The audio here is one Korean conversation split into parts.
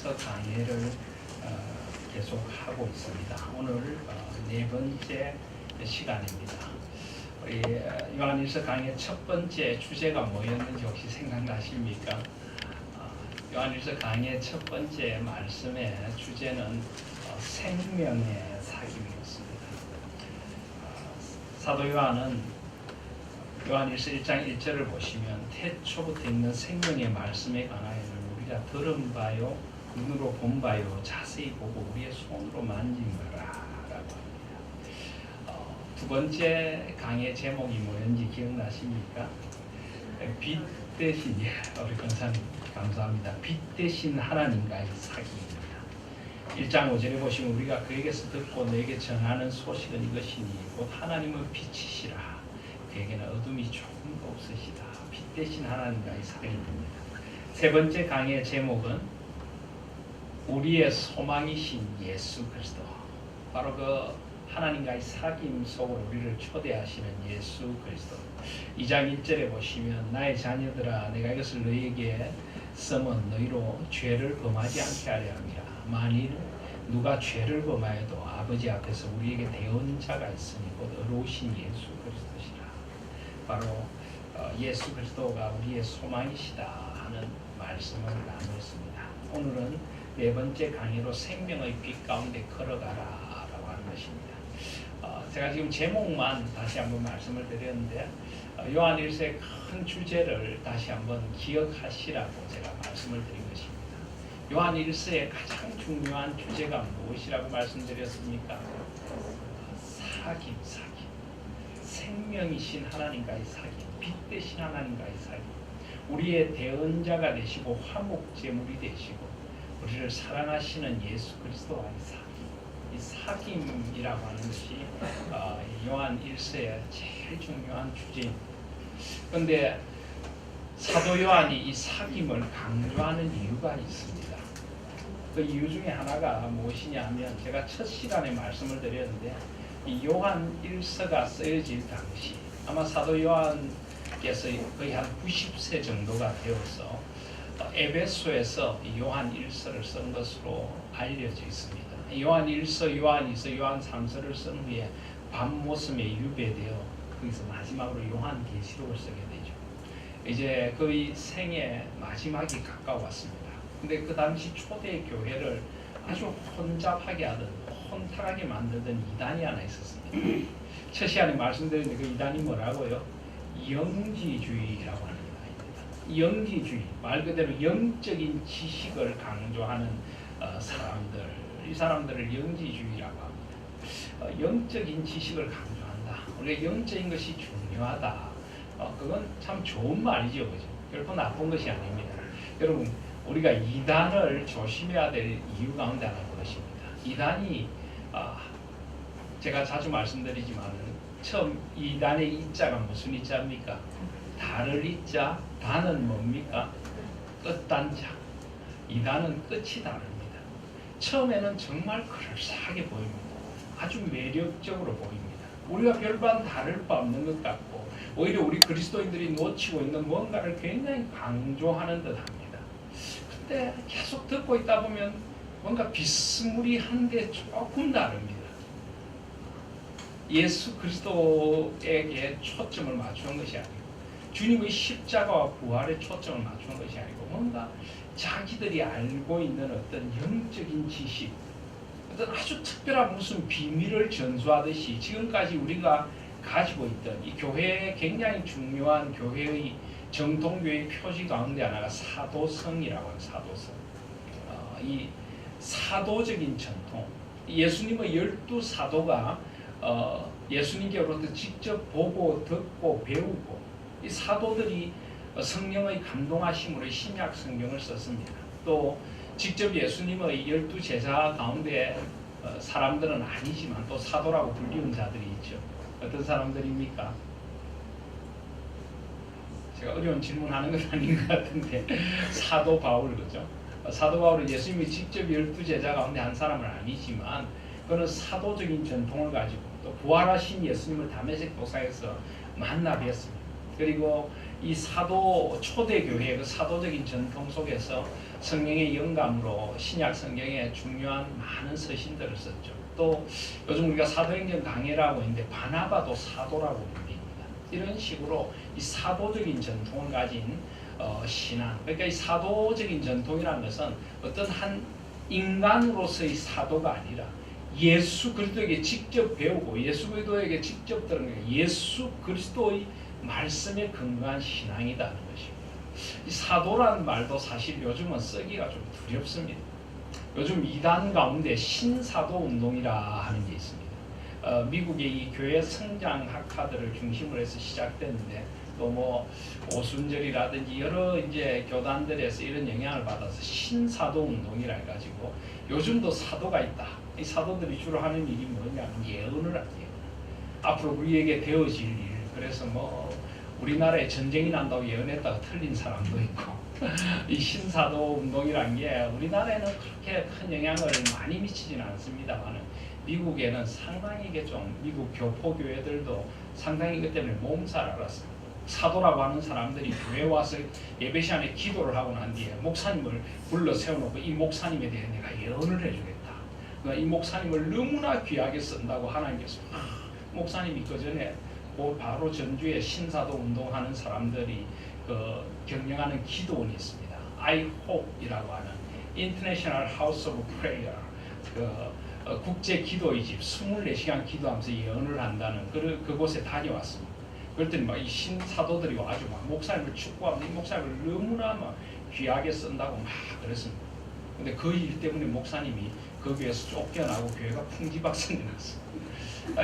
요한일서 강의를 계속 하고 있습니다. 오늘 네 번째 시간입니다. 우리 요한일서 강의의 첫 번째 주제가 뭐였는지 혹시 생각나십니까? 요한일서 강의의 첫 번째 말씀의 주제는 생명의 사귐이었습니다. 사도 요한은 요한일서 1장 1절을 보시면 태초부터 있는 생명의 말씀에 관하여는 우리가 들은 바요 눈으로 본 바요 자세히 보고 우리의 손으로 만진 거라 라고 합니다. 두 번째 강의 제목이 뭐였는지 기억나십니까? 빛 대신, 우리 권사님 감사합니다. 빛 대신 하나님과의 사귐입니다. 1장 5절에 보시면 우리가 그에게서 듣고 너에게 전하는 소식은 이것이니 곧 하나님은 빛이시라 그에게는 어둠이 조금도 없으시다. 빛 대신 하나님과의 사귐입니다. 세 번째 강의의 제목은 우리의 소망이신 예수 그리스도, 바로 그 하나님과의 사귐 속으로 우리를 초대하시는 예수 그리스도. 2장 1절에 보시면 나의 자녀들아 내가 이것을 너희에게 쓰면 너희로 죄를 범하지 않게 하려 함이라. 만일 누가 죄를 범하여도 아버지 앞에서 우리에게 대언자가 있으니 곧 의로우신 예수 그리스도시라. 바로 예수 그리스도가 우리의 소망이시다 하는 말씀을 나눴습니다. 오늘은 네 번째 강의로 생명의 빛 가운데 걸어가라 라고 하는 것입니다. 제가 지금 제목만 다시 한번 말씀을 드렸는데 요한일서의 큰 주제를 다시 한번 기억하시라고 제가 말씀을 드린 것입니다. 요한일서의 가장 중요한 주제가 무엇이라고 말씀드렸습니까? 사귐. 생명이신 하나님과의 사귐, 빛 대신 하나님과의 사귐, 우리의 대언자가 되시고 화목제물이 되시고 우리를 사랑하시는 예수 그리스도와의 사귐, 이 사귐이라고 하는 것이 요한 1서의 제일 중요한 주제입니다. 그런데 사도 요한이 이 사귐을 강조하는 이유가 있습니다. 그 이유 중에 하나가 무엇이냐 하면 제가 첫 시간에 말씀을 드렸는데 이 요한 1서가 쓰여질 당시 아마 사도 요한께서 거의 한 90세 정도가 되어서 에베소에서 요한 1서를 쓴 것으로 알려져 있습니다. 요한 1서, 요한 2서, 요한 3서를 쓴 후에 밤모섬에 유배되어 거기서 마지막으로 요한 계시록을 쓰게 되죠. 이제 거의 생의 마지막이 가까웠습니다. 근데 그 당시 초대 교회를 아주 혼잡하게 하던, 혼탁하게 만들던 이단이 하나 있었습니다. 첫 시간에 말씀드렸는데 그 이단이 뭐라고요? 영지주의라고 하는 이단입니다. 영지주의, 말 그대로 영적인 지식을 강조하는 사람들, 이 사람들을 영지주의라고 합니다. 영적인 지식을 강조한다. 우리가 영적인 것이 중요하다. 그건 참 좋은 말이죠, 그죠? 결코 나쁜 것이 아닙니다. 여러분, 우리가 이단을 조심해야 될 이유 가운데 하나가 그것입니다. 이단이 제가 자주 말씀드리지만은 처음 이단의 이자가 무슨 이자입니까? 달을 이자, 단은 뭡니까? 끝단자. 이단은 끝이 다릅니다. 처음에는 정말 그럴싸하게 보입니다. 아주 매력적으로 보입니다. 우리가 별반 다를 바 없는 것 같고 오히려 우리 그리스도인들이 놓치고 있는 뭔가를 굉장히 강조하는 듯합니다. 근데 계속 듣고 있다 보면 뭔가 비스무리한데 조금 다릅니다. 예수 그리스도에게 초점을 맞추는 것이 아니고 주님의 십자가와 부활에 초점을 맞추는 것이 아니고 뭔가 자기들이 알고 있는 어떤 영적인 지식, 어떤 아주 특별한 무슨 비밀을 전수하듯이 지금까지 우리가 가지고 있던 이 교회의 굉장히 중요한 교회의 정통교회의 표지 가운데 하나가 사도성이라고 하는 사도성. 이 사도적인 전통, 예수님의 12사도가 예수님께로부터 직접 보고 듣고 배우고 이 사도들이 성령의 감동하심으로 신약 성경을 썼습니다. 또 직접 예수님의 12제자 가운데 사람들은 아니지만 또 사도라고 불리는 자들이 있죠. 어떤 사람들입니까? 제가 어려운 질문하는 건 아닌 것 같은데 사도 바울, 그죠? 사도 바울은 예수님이 직접 12제자 가운데 한 사람은 아니지만 그는 사도적인 전통을 가지고 또 부활하신 예수님을 다메섹 도상에서 만나 뵀습니다. 그리고 이 사도 초대교회의 그 사도적인 전통 속에서 성령의 영감으로 신약 성경에 중요한 많은 서신들을 썼죠. 또 요즘 우리가 사도행전 강해라고 있는데 바나바도 사도라고 불립니다. 이런 식으로 이 사도적인 전통을 가진 신앙, 그러니까 이 사도적인 전통이라는 것은 어떤 한 인간으로서의 사도가 아니라 예수 그리스도에게 직접 배우고 예수 그리스도에게 직접 들은 게 예수 그리스도의 말씀에 근거한 신앙이라는 것입니다. 이 사도라는 말도 사실 요즘은 쓰기가 좀 두렵습니다. 요즘 이단 가운데 신사도 운동이라 하는 게 있습니다. 미국의 이 교회 성장 학파들을 중심으로 해서 시작됐는데 또 뭐 오순절이라든지 여러 이제 교단들에서 이런 영향을 받아서 신사도 운동이라 해가지고 요즘도 사도가 있다. 이 사도들이 주로 하는 일이 뭐냐면 예언을 하죠. 앞으로 우리에게 되어질 일. 그래서 뭐 우리나라에 전쟁이 난다고 예언했다가 틀린 사람도 있고 이 신사도 운동이란 게 우리나라에는 그렇게 큰 영향을 많이 미치지는 않습니다만 미국에는 상당히 이게 좀 미국 교포교회들도 상당히 이것 때문에 몸살 앓았습니다. 사도라고 하는 사람들이 교회 와서 예배 시간에 기도를 하고 난 뒤에 목사님을 불러 세워놓고 이 목사님에 대해 내가 예언을 해주겠다. 그러니까 이 목사님을 너무나 귀하게 쓴다고 하나님께서 목사님이 그 전에 바로 전주에 신사도 운동하는 사람들이 경영하는 기도원이 있습니다. I Hope이라고 하는 International House of Prayer, 국제 기도의 집 24시간 기도하면서 예언을 한다는 그곳에 다녀왔습니다. 그랬더니 막 이 신사도들이 아주 막 목사님을 축복하면 이 목사님을 너무나 막 귀하게 쓴다고 막 그랬습니다. 근데 그 일 때문에 목사님이 그 교회에서 쫓겨나고 교회가 풍지박산이 났어요.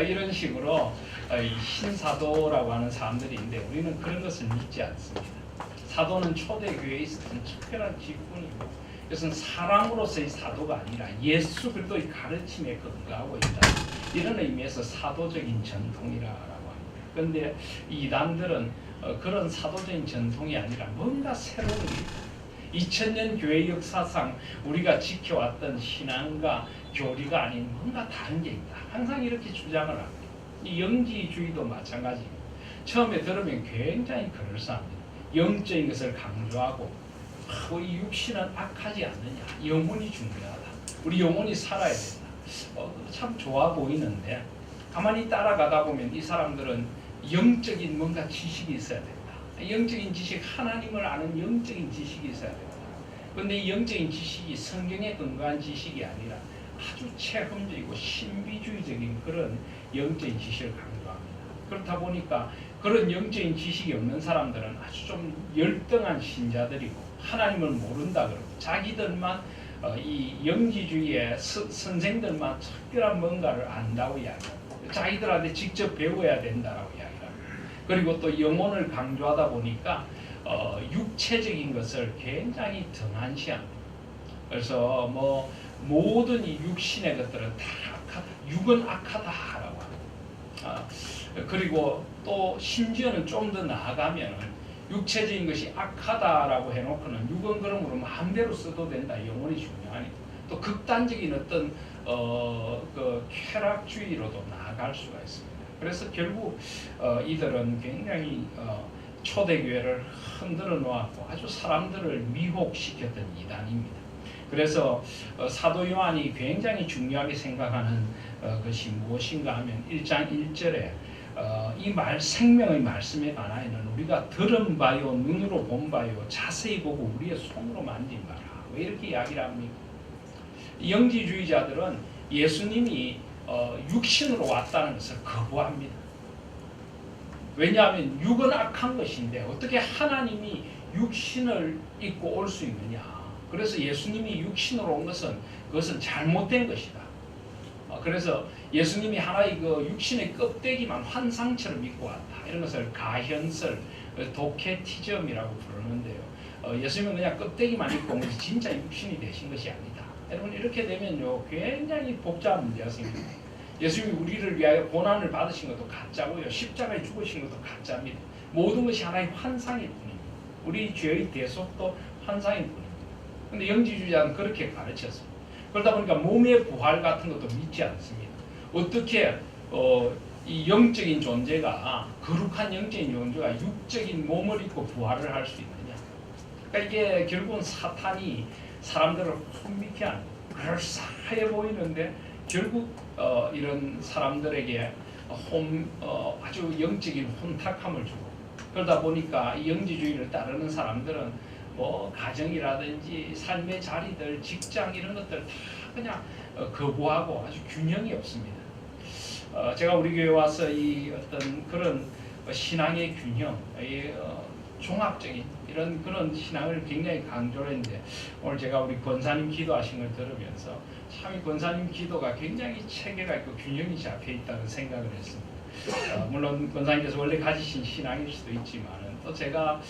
이런 식으로 이 신사도라고 하는 사람들이 있는데 우리는 그런 것을 믿지 않습니다. 사도는 초대교회에 있었던 특별한 직분이고 이것은 사람으로서의 사도가 아니라 예수 그리스도의 가르침에 근거하고 있다. 이런 의미에서 사도적인 전통이라고 합니다. 그런데 이단들은 그런 사도적인 전통이 아니라 뭔가 새로운 일, 2000년 교회 역사상 우리가 지켜왔던 신앙과 교리가 아닌 뭔가 다른 게 있다. 항상 이렇게 주장을 합니다. 이 영지주의도 마찬가지입니다. 처음에 들으면 굉장히 그럴싸합니다. 영적인 것을 강조하고 이 육신은 악하지 않느냐. 영혼이 중요하다. 우리 영혼이 살아야 된다. 참 좋아 보이는데 가만히 따라가다 보면 이 사람들은 영적인 뭔가 지식이 있어야 된다. 영적인 지식, 하나님을 아는 영적인 지식이 있어야 된다. 그런데 이 영적인 지식이 성경에 근거한 지식이 아니라 아주 체험적이고 신비주의적인 그런 영적인 지식을 강조합니다. 그렇다 보니까 그런 영적인 지식이 없는 사람들은 아주 좀 열등한 신자들이고 하나님을 모른다 그러고 자기들만 이 영지주의의 선생들만 특별한 뭔가를 안다고 이야기합니다. 자기들한테 직접 배워야 된다라고 이야기합니다. 그리고 또 영혼을 강조하다 보니까 육체적인 것을 굉장히 등한시합니다. 그래서 뭐 모든 이 육신의 것들은 다 악하다, 육은 악하다라고 합니다. 그리고 또 심지어는 좀 더 나아가면 육체적인 것이 악하다라고 해놓고는 육은 그러므로 마음대로 써도 된다. 영혼이 중요하니까. 또 극단적인 어떤 그 쾌락주의로도 나아갈 수가 있습니다. 그래서 결국 이들은 굉장히 초대교회를 흔들어 놓았고 아주 사람들을 미혹시켰던 이단입니다. 그래서 사도 요한이 굉장히 중요하게 생각하는 것이 무엇인가 하면 1장 1절에 이 생명의 말씀에 관하여는 우리가 들은 바요 눈으로 본 바요 자세히 보고 우리의 손으로 만진 바라. 왜 이렇게 이야기를 합니까? 영지주의자들은 예수님이 육신으로 왔다는 것을 거부합니다. 왜냐하면 육은 악한 것인데 어떻게 하나님이 육신을 입고 올 수 있느냐. 그래서 예수님이 육신으로 온 것은 그것은 잘못된 것이다. 그래서 예수님이 하나의 그 육신의 껍데기만 환상처럼 입고 왔다. 이런 것을 가현설, 도케티즘이라고 부르는데요. 예수님은 그냥 껍데기만 입고 온 것이 진짜 육신이 되신 것이 아니다. 여러분 이렇게 되면요 굉장히 복잡한 문제가 생깁니다. 예수님이 우리를 위하여 고난을 받으신 것도 가짜고요. 십자가에 죽으신 것도 가짜입니다. 모든 것이 하나의 환상일 뿐입니다. 우리 죄의 대속도 환상일 뿐입니다. 그런데 영지주의자는 그렇게 가르쳤습니다. 그러다 보니까 몸의 부활 같은 것도 믿지 않습니다. 어떻게 이 영적인 존재가 거룩한 영적인 존재가 육적인 몸을 입고 부활을 할 수 있느냐. 그러니까 이게 결국은 사탄이 사람들을 혼미케 하는, 그럴싸해 보이는데 결국 이런 사람들에게 아주 영적인 혼탁함을 주고, 그러다 보니까 이 영지주의를 따르는 사람들은 뭐 가정이라든지 삶의 자리들, 직장 이런 것들 다 그냥 거부하고 아주 균형이 없습니다. 제가 우리 교회 와서 이 어떤 그런 신앙의 균형, 종합적인 이런 그런 신앙을 굉장히 강조를 했는데, 오늘 제가 우리 권사님 기도하신 걸 들으면서 참 이 권사님 기도가 굉장히 체계가 있고 균형이 잡혀 있다는 생각을 했습니다. 물론 권사님께서 원래 가지신 신앙일 수도 있지만은 또 제가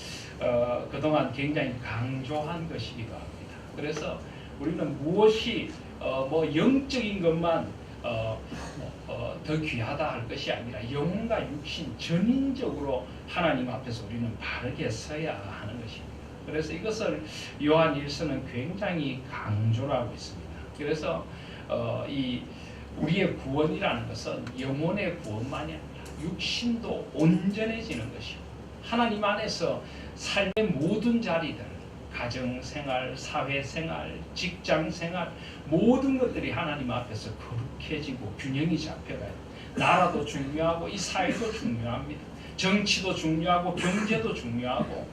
그동안 굉장히 강조한 것이기도 합니다. 그래서 우리는 무엇이 뭐 영적인 것만 더 귀하다 할 것이 아니라 영혼과 육신 전인적으로 하나님 앞에서 우리는 바르게 서야 하는 것입니다. 그래서 이것을 요한 1서는 굉장히 강조를 하고 있습니다. 그래서 이 우리의 구원이라는 것은 영혼의 구원만이 아니라 육신도 온전해지는 것이고, 하나님 안에서 삶의 모든 자리들, 가정생활, 사회생활, 직장생활 모든 것들이 하나님 앞에서 거룩해지고 균형이 잡혀가요. 나라도 중요하고 이 사회도 중요합니다. 정치도 중요하고 경제도 중요하고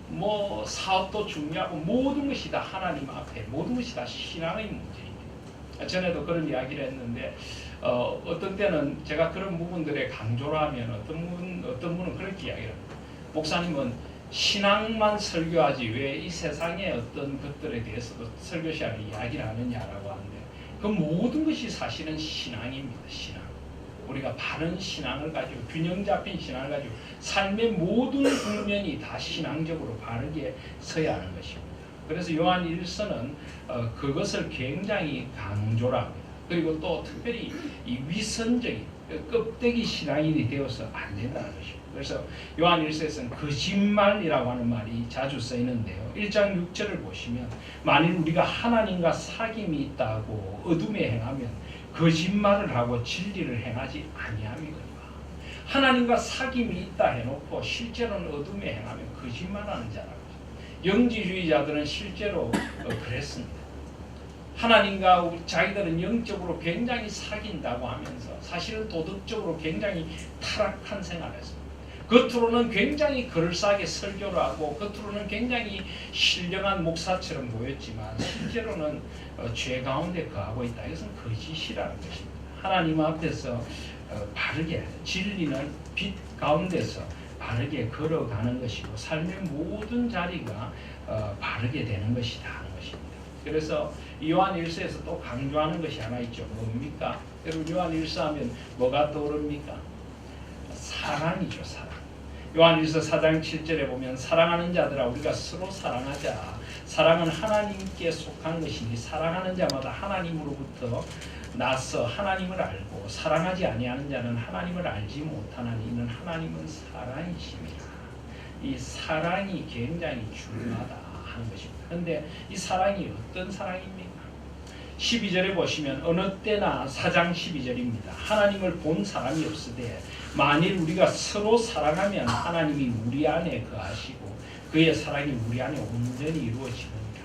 뭐 사업도 중요하고 모든 것이 다 하나님 앞에, 모든 것이 다 신앙의 문제입니다. 전에도 그런 이야기를 했는데 어떤 때는 제가 그런 부분들에 강조를 하면 어떤 분은 그렇게 이야기를 합니다. 목사님은 신앙만 설교하지 왜 이 세상의 어떤 것들에 대해서도 설교 시간에 이야기를 하느냐라고 하는데, 그 모든 것이 사실은 신앙입니다. 신앙. 우리가 바른 신앙을 가지고 균형 잡힌 신앙을 가지고 삶의 모든 국면이 다 신앙적으로 바르게 서야 하는 것입니다. 그래서 요한 1서는 그것을 굉장히 강조를 합니다. 그리고 또 특별히 이 위선적인 껍데기 신앙인이 되어서 안 된다는 것입니다. 그래서 요한 1서에서는 거짓말이라고 하는 말이 자주 쓰이는데요. 1장 6절을 보시면 만일 우리가 하나님과 사귐이 있다고 어둠에 행하면 거짓말을 하고 진리를 행하지 아니함이거니와. 하나님과 사귐이 있다 해놓고 실제로는 어둠에 행하면 거짓말하는 자라고. 영지주의자들은 실제로 그랬습니다. 하나님과 자기들은 영적으로 굉장히 사귄다고 하면서 사실은 도덕적으로 굉장히 타락한 생활을 했습니다. 겉으로는 굉장히 그럴싸하게 설교를 하고 겉으로는 굉장히 신령한 목사처럼 보였지만 실제로는 죄 가운데 거하고 있다. 이것은 거짓이라는 것입니다. 하나님 앞에서 바르게, 진리는 빛 가운데서 바르게 걸어가는 것이고 삶의 모든 자리가 바르게 되는 것이다 하는 것입니다. 그래서 요한 1서에서 또 강조하는 것이 하나 있죠. 뭡니까? 여러분 요한 1서 하면 뭐가 떠오릅니까? 사랑이죠. 사랑. 요한 1서 4장 7절에 보면 사랑하는 자들아 우리가 서로 사랑하자. 사랑은 하나님께 속한 것이니 사랑하는 자마다 하나님으로부터 나서 하나님을 알고 사랑하지 아니하는 자는 하나님을 알지 못하나니 이는 하나님은 사랑이십니다. 이 사랑이 굉장히 중요하다 하는 것입니다. 그런데 이 사랑이 어떤 사랑입니까? 12절에 보시면 어느 때나 4장 12절입니다. 하나님을 본 사람이 없으되 만일 우리가 서로 사랑하면 하나님이 우리 안에 거하시고 그의 사랑이 우리 안에 온전히 이루어지느니라.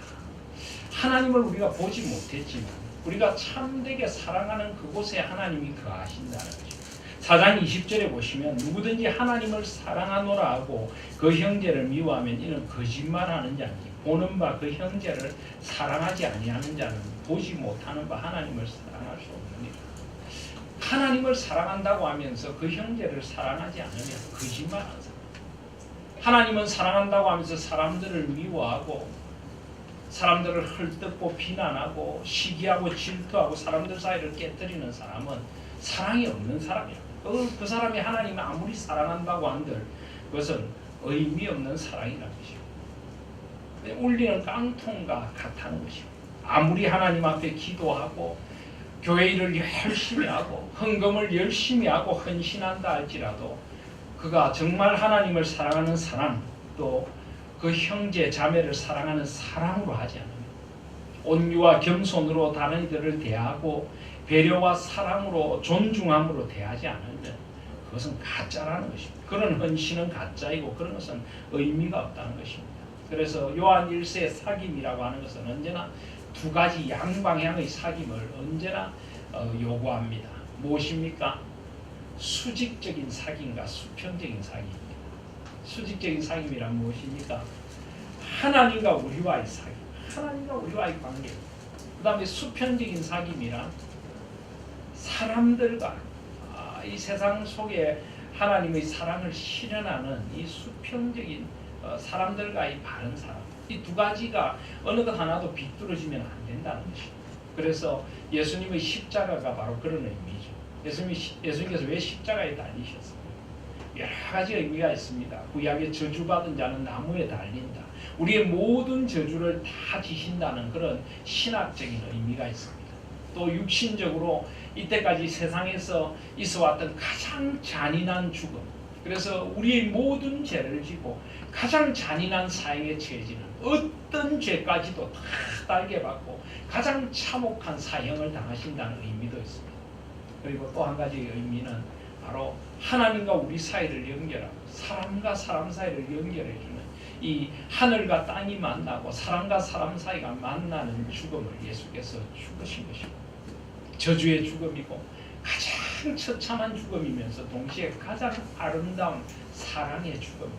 하나님을 우리가 보지 못했지만 우리가 참되게 사랑하는 그곳에 하나님이 거하신다는 거죠. 4장 20절에 보시면 누구든지 하나님을 사랑하노라 하고 그 형제를 미워하면 이는 거짓말하는 자니 보는 바 그 형제를 사랑하지 아니하는 자는 보지 못하는 바 하나님을 사랑할 수 없느니라. 하나님을 사랑한다고 하면서 그 형제를 사랑하지 않으면 거짓말하는 사람. 하나님은 사랑한다고 하면서 사람들을 미워하고 사람들을 헐뜯고 비난하고 시기하고 질투하고 사람들 사이를 깨뜨리는 사람은 사랑이 없는 사람이야. 그 사람이 하나님을 아무리 사랑한다고 한들 그것은 의미 없는 사랑이라는 것이고 울리는 깡통과 같다는 것이고 아무리 하나님 앞에 기도하고 교회 일을 열심히 하고 헌금을 열심히 하고 헌신한다 할지라도 그가 정말 하나님을 사랑하는 사랑 또 그 형제 자매를 사랑하는 사랑으로 하지 않으면 온유와 겸손으로 다른 이들을 대하고 배려와 사랑으로 존중함으로 대하지 않으면 그것은 가짜라는 것입니다. 그런 헌신은 가짜이고 그런 것은 의미가 없다는 것입니다. 그래서 요한 1세의 사귐이라고 하는 것은 언제나 두 가지 양방향의 사귐을 언제나 요구합니다. 무엇입니까? 수직적인 사귐과 수평적인 사귐입니다. 수직적인 사귐이란 무엇입니까? 하나님과 우리와의 사귐, 하나님과 우리와의 관계. 그 다음에 수평적인 사귐이란 사람들과 이 세상 속에 하나님의 사랑을 실현하는 이 수평적인 사람들과의 바른 사람. 이 두 가지가 어느 것 하나도 비뚤어지면 안 된다는 것입니다. 그래서 예수님의 십자가가 바로 그런 의미죠. 예수님께서 왜 십자가에 달리셨어요? 여러 가지 의미가 있습니다. 구약의 저주받은 자는 나무에 달린다. 우리의 모든 저주를 다 지신다는 그런 신학적인 의미가 있습니다. 또 육신적으로 이때까지 세상에서 있어왔던 가장 잔인한 죽음, 그래서 우리의 모든 죄를 지고 가장 잔인한 사형에 처해지는 어떤 죄까지도 다 달게 받고 가장 참혹한 사형을 당하신다는 의미도 있습니다. 그리고 또 한 가지 의미는 바로 하나님과 우리 사이를 연결하고 사람과 사람 사이를 연결해주는 이 하늘과 땅이 만나고 사람과 사람 사이가 만나는 죽음을 예수께서 죽으신 것이고, 저주의 죽음이고 가장 처참한 죽음이면서 동시에 가장 아름다운 사랑의 죽음,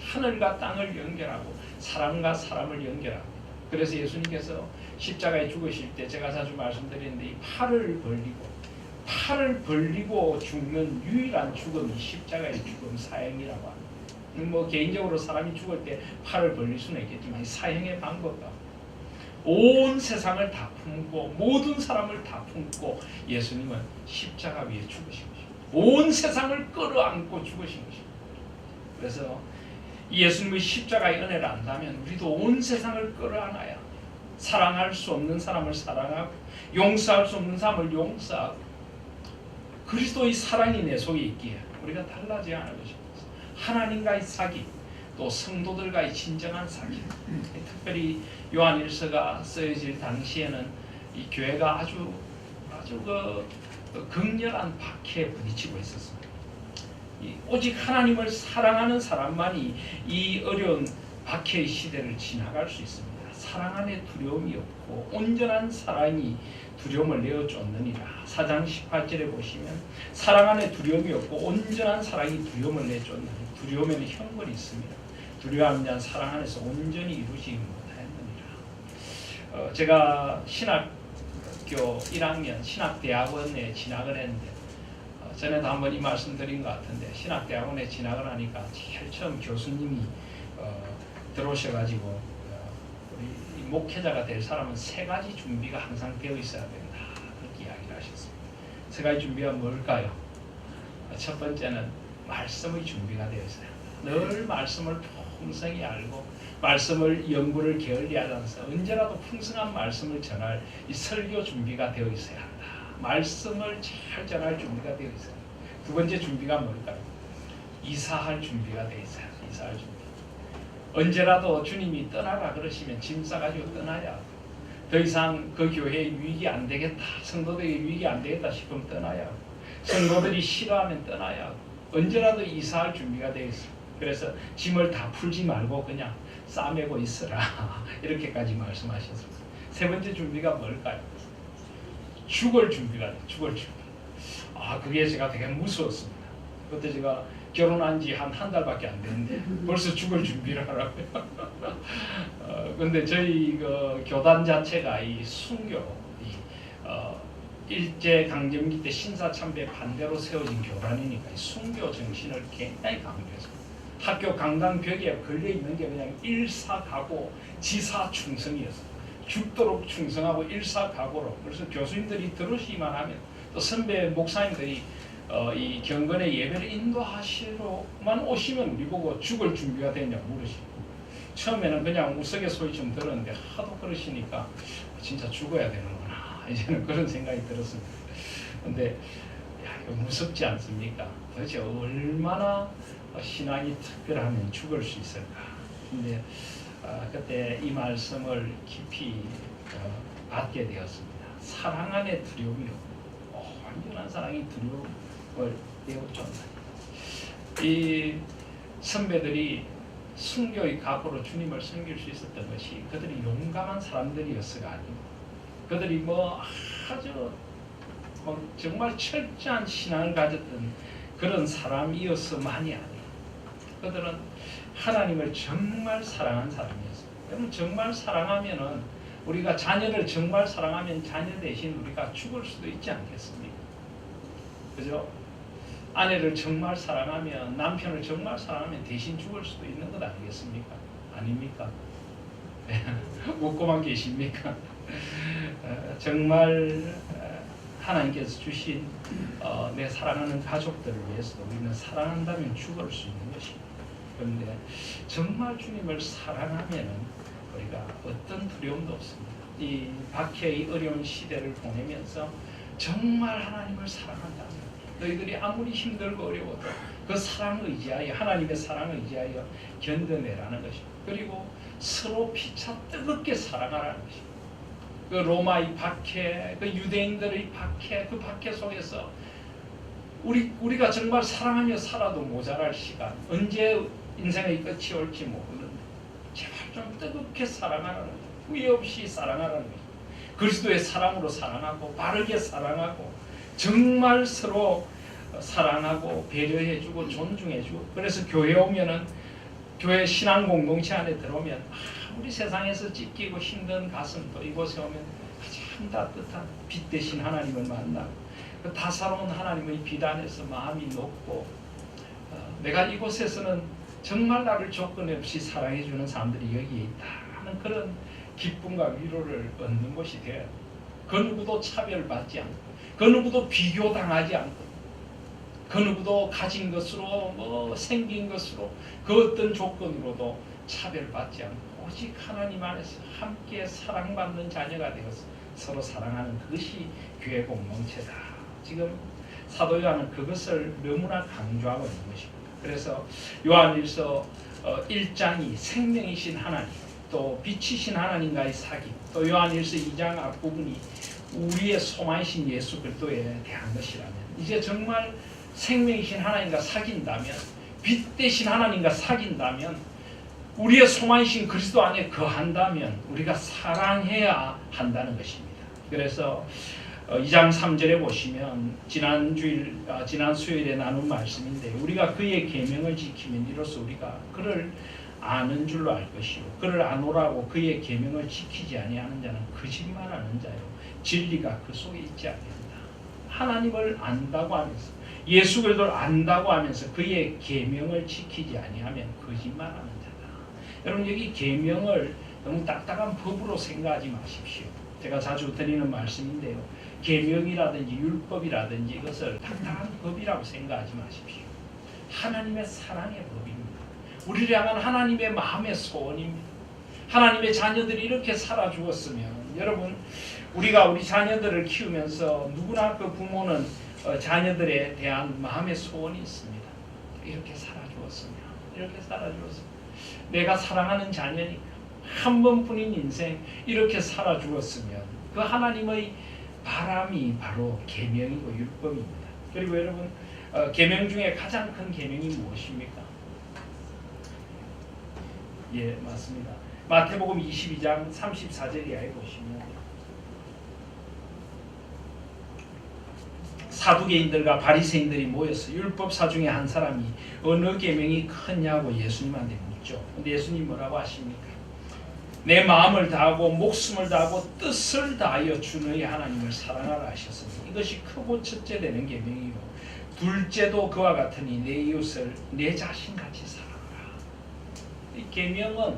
하늘과 땅을 연결하고 사람과 사람을 연결합니다. 그래서 예수님께서 십자가에 죽으실 때 제가 자주 말씀드리는데 이 팔을 벌리고 죽는 유일한 죽음이 십자가의 죽음, 사형이라고 합니다. 뭐 개인적으로 사람이 죽을 때 팔을 벌릴 수는 있겠지만 사형의 방법과 온 세상을 다 품고 모든 사람을 다 품고 예수님은 십자가 위에 죽으신 것입니다. 온 세상을 끌어안고 죽으신 것입니다. 그래서 예수님의 십자가의 은혜를 안다면 우리도 온 세상을 끌어안아야 사랑할 수 없는 사람을 사랑하고 용서할 수 없는 사람을 용서하고 그리스도의 사랑이 내 속에 있기에 우리가 달라져야 하는 것입니다. 하나님과의 사귐, 또 성도들과의 진정한 사귐. 특별히 요한 1서가 쓰여질 당시에는 이 교회가 아주 극렬한 박해에 부딪히고 있었습니다. 오직 하나님을 사랑하는 사람만이 이 어려운 박해의 시대를 지나갈 수 있습니다. 사랑 안에 두려움이 없고 온전한 사랑이 두려움을 내어쫓느니라. 4장 18절에 보시면 사랑 안에 두려움이 없고 온전한 사랑이 두려움을 내쫓느니라. 두려움에는 형벌이 있습니다. 두려워하는 자는 사랑 안에서 온전히 이루지 못하였느니라. 제가 신학교 1학년 신학대학원에 진학을 했는데 전에도 한번 이 말씀 드린 것 같은데 신학대학원에 진학을 하니까 제일 처음 교수님이 들어오셔가지고 우리 목회자가 될 사람은 3가지 준비가 항상 되어 있어야 된다, 그렇게 이야기를 하셨습니다. 3가지 준비가 뭘까요? 첫 번째는 말씀의 준비가 되어 있어야 한다. 늘 말씀을 풍성히 알고 말씀을 연구를 게을리하지 않아서 언제라도 풍성한 말씀을 전할 이 설교 준비가 되어 있어야 한다. 말씀을 잘 전할 준비가 되어 있어야 한다. 두 번째 준비가 뭘까요? 이사할 준비가 되어 있어야 한다. 이사할 준비. 언제라도 주님이 떠나라 그러시면 짐 싸가지고 떠나야, 더 이상 그 교회에 유익이 안 되겠다, 성도들에게 유익이 안 되겠다 싶으면 떠나야, 성도들이 싫어하면 떠나야, 언제라도 이사할 준비가 되어 있어요. 그래서 짐을 다 풀지 말고 그냥 싸매고 있으라 이렇게까지 말씀하셨습니다. 3번째 준비가 뭘까요? 죽을 준비가 돼요. 죽을 준비. 그게 제가 되게 무서웠습니다. 그때 제가 결혼한 지 한 달밖에 안 됐는데 벌써 죽을 준비를 하라고요. 근데 저희 그 교단 자체가 이 순교, 일제 강점기 때 신사참배 반대로 세워진 교단이니까 순교 정신을 굉장히 강조했습니다. 학교 강당 벽에 걸려 있는 게 그냥 일사각오, 지사충성이었어요. 죽도록 충성하고 일사각오로. 그래서 교수님들이 들으시기만 하면 또 선배 목사님들이 이 경건의 예배를 인도하시러만 오시면 우리 보고 죽을 준비가 되냐고 물으시고, 처음에는 그냥 우스갯소리처럼 들었는데 하도 그러시니까 진짜 죽어야 되는구나 이제는 그런 생각이 들었습니다. 근데 이거 무섭지 않습니까? 도대체 얼마나 신앙이 특별하면 죽을 수 있을까? 근데 그때 이 말씀을 깊이 받게 되었습니다. 사랑 안에 두려움이 없고 완전한 사랑이 두려움을 내어쫓는다. 이 선배들이 순교의 각오로 주님을 섬길 수 있었던 것이 그들이 용감한 사람들이었어가 아니고 그들이 아주 정말 철저한 신앙을 가졌던 그런 사람이었어만이 아니고 그들은 하나님을 정말 사랑한 사람이었어요. 여러분 정말 사랑하면은 우리가 자녀를 정말 사랑하면 자녀 대신 우리가 죽을 수도 있지 않겠습니까? 그죠? 아내를 정말 사랑하면 남편을 정말 사랑하면 대신 죽을 수도 있는 것 아니겠습니까? 아닙니까? 웃고만 계십니까? 정말 하나님께서 주신 내 사랑하는 가족들을 위해서 우리는 사랑한다면 죽을 수 있는 것입니다. 그런데 정말 주님을 사랑하면 우리가 어떤 두려움도 없습니다. 이 박해의 어려운 시대를 보내면서 정말 하나님을 사랑한다면 너희들이 아무리 힘들고 어려워도 그 사랑을 의지하여 하나님의 사랑을 의지하여 견뎌내라는 것입니다. 그리고 서로 피차 뜨겁게 사랑하라는 것입니다. 그 로마의 박해, 그 유대인들의 박해, 그 박해 속에서 우리가 정말 사랑하며 살아도 모자랄 시간, 언제 인생의 끝이 올지 모르는데 제발 좀 뜨겁게 사랑하라는 거예요. 후회 없이 사랑하라는 거예요. 그리스도의 사랑으로 사랑하고 바르게 사랑하고 정말 서로 사랑하고 배려해주고 존중해주고 그래서 교회 오면은 교회 신앙 공동체 안에 들어오면 우리 세상에서 찢기고 힘든 가슴도 이곳에 오면 참 따뜻한 빛 대신 하나님을 만나고 그 다사로운 하나님의 빛 안에서 마음이 녹고 내가 이곳에서는 정말 나를 조건 없이 사랑해주는 사람들이 여기에 있다 하는 그런 기쁨과 위로를 얻는 것이 돼요. 그 누구도 차별받지 않고 그 누구도 비교당하지 않고 그 누구도 가진 것으로 생긴 것으로 그 어떤 조건으로도 차별받지 않고 오직 하나님 안에서 함께 사랑받는 자녀가 되어서 서로 사랑하는 그것이 교회 공동체다. 지금 사도 요한은 그것을 너무나 강조하고 있는 것입니다. 그래서 요한일서 1장이 생명이신 하나님 또 빛이신 하나님과의 사귐 또 요한일서 2장 앞부분이 우리의 소망이신 예수 그리스도에 대한 것이라면 이제 정말 생명이신 하나님과 사귄다면 빛 대신 하나님과 사귄다면 우리의 소망이신 그리스도 안에 거한다면 우리가 사랑해야 한다는 것입니다. 그래서 2장 3절에 보시면 지난 수요일에 나눈 말씀인데 우리가 그의 계명을 지키면 이로써 우리가 그를 아는 줄로 알 것이요 그를 아노라고 그의 계명을 지키지 아니하는 자는 거짓말하는 자요 진리가 그 속에 있지 않는다. 하나님을 안다고 하면서 예수 그리스도를 안다고 하면서 그의 계명을 지키지 아니하면 거짓말하는 자다. 여러분 여기 계명을 너무 딱딱한 법으로 생각하지 마십시오. 제가 자주 드리는 말씀인데요. 계명이라든지 율법이라든지 이것을 딱딱한 법이라고 생각하지 마십시오. 하나님의 사랑의 법입니다. 우리를 향한 하나님의 마음의 소원입니다. 하나님의 자녀들이 이렇게 살아 주었으면 여러분 우리가 우리 자녀들을 키우면서 누구나 그 부모는 자녀들에 대한 마음의 소원이 있습니다. 이렇게 살아 주었으면 이렇게 살아 주었으면 내가 사랑하는 자녀니까 한 번뿐인 인생 이렇게 살아 주었으면 그 하나님의 바람이 바로 계명이고 율법입니다. 그리고 여러분 계명 중에 가장 큰 계명이 무엇입니까? 예, 맞습니다. 마태복음 22장 34절에 보시면 사두개인들과 바리새인들이 모여서 율법사 중에 한 사람이 어느 계명이 크냐고 예수님한테 묻죠. 근데 예수님 뭐라고 하십니까? 내 마음을 다하고 목숨을 다하고 뜻을 다하여 주 너희 하나님을 사랑하라 하셨으니 이것이 크고 첫째 되는 계명이요 둘째도 그와 같으니 내 이웃을 내 자신같이 사랑하라. 이 계명은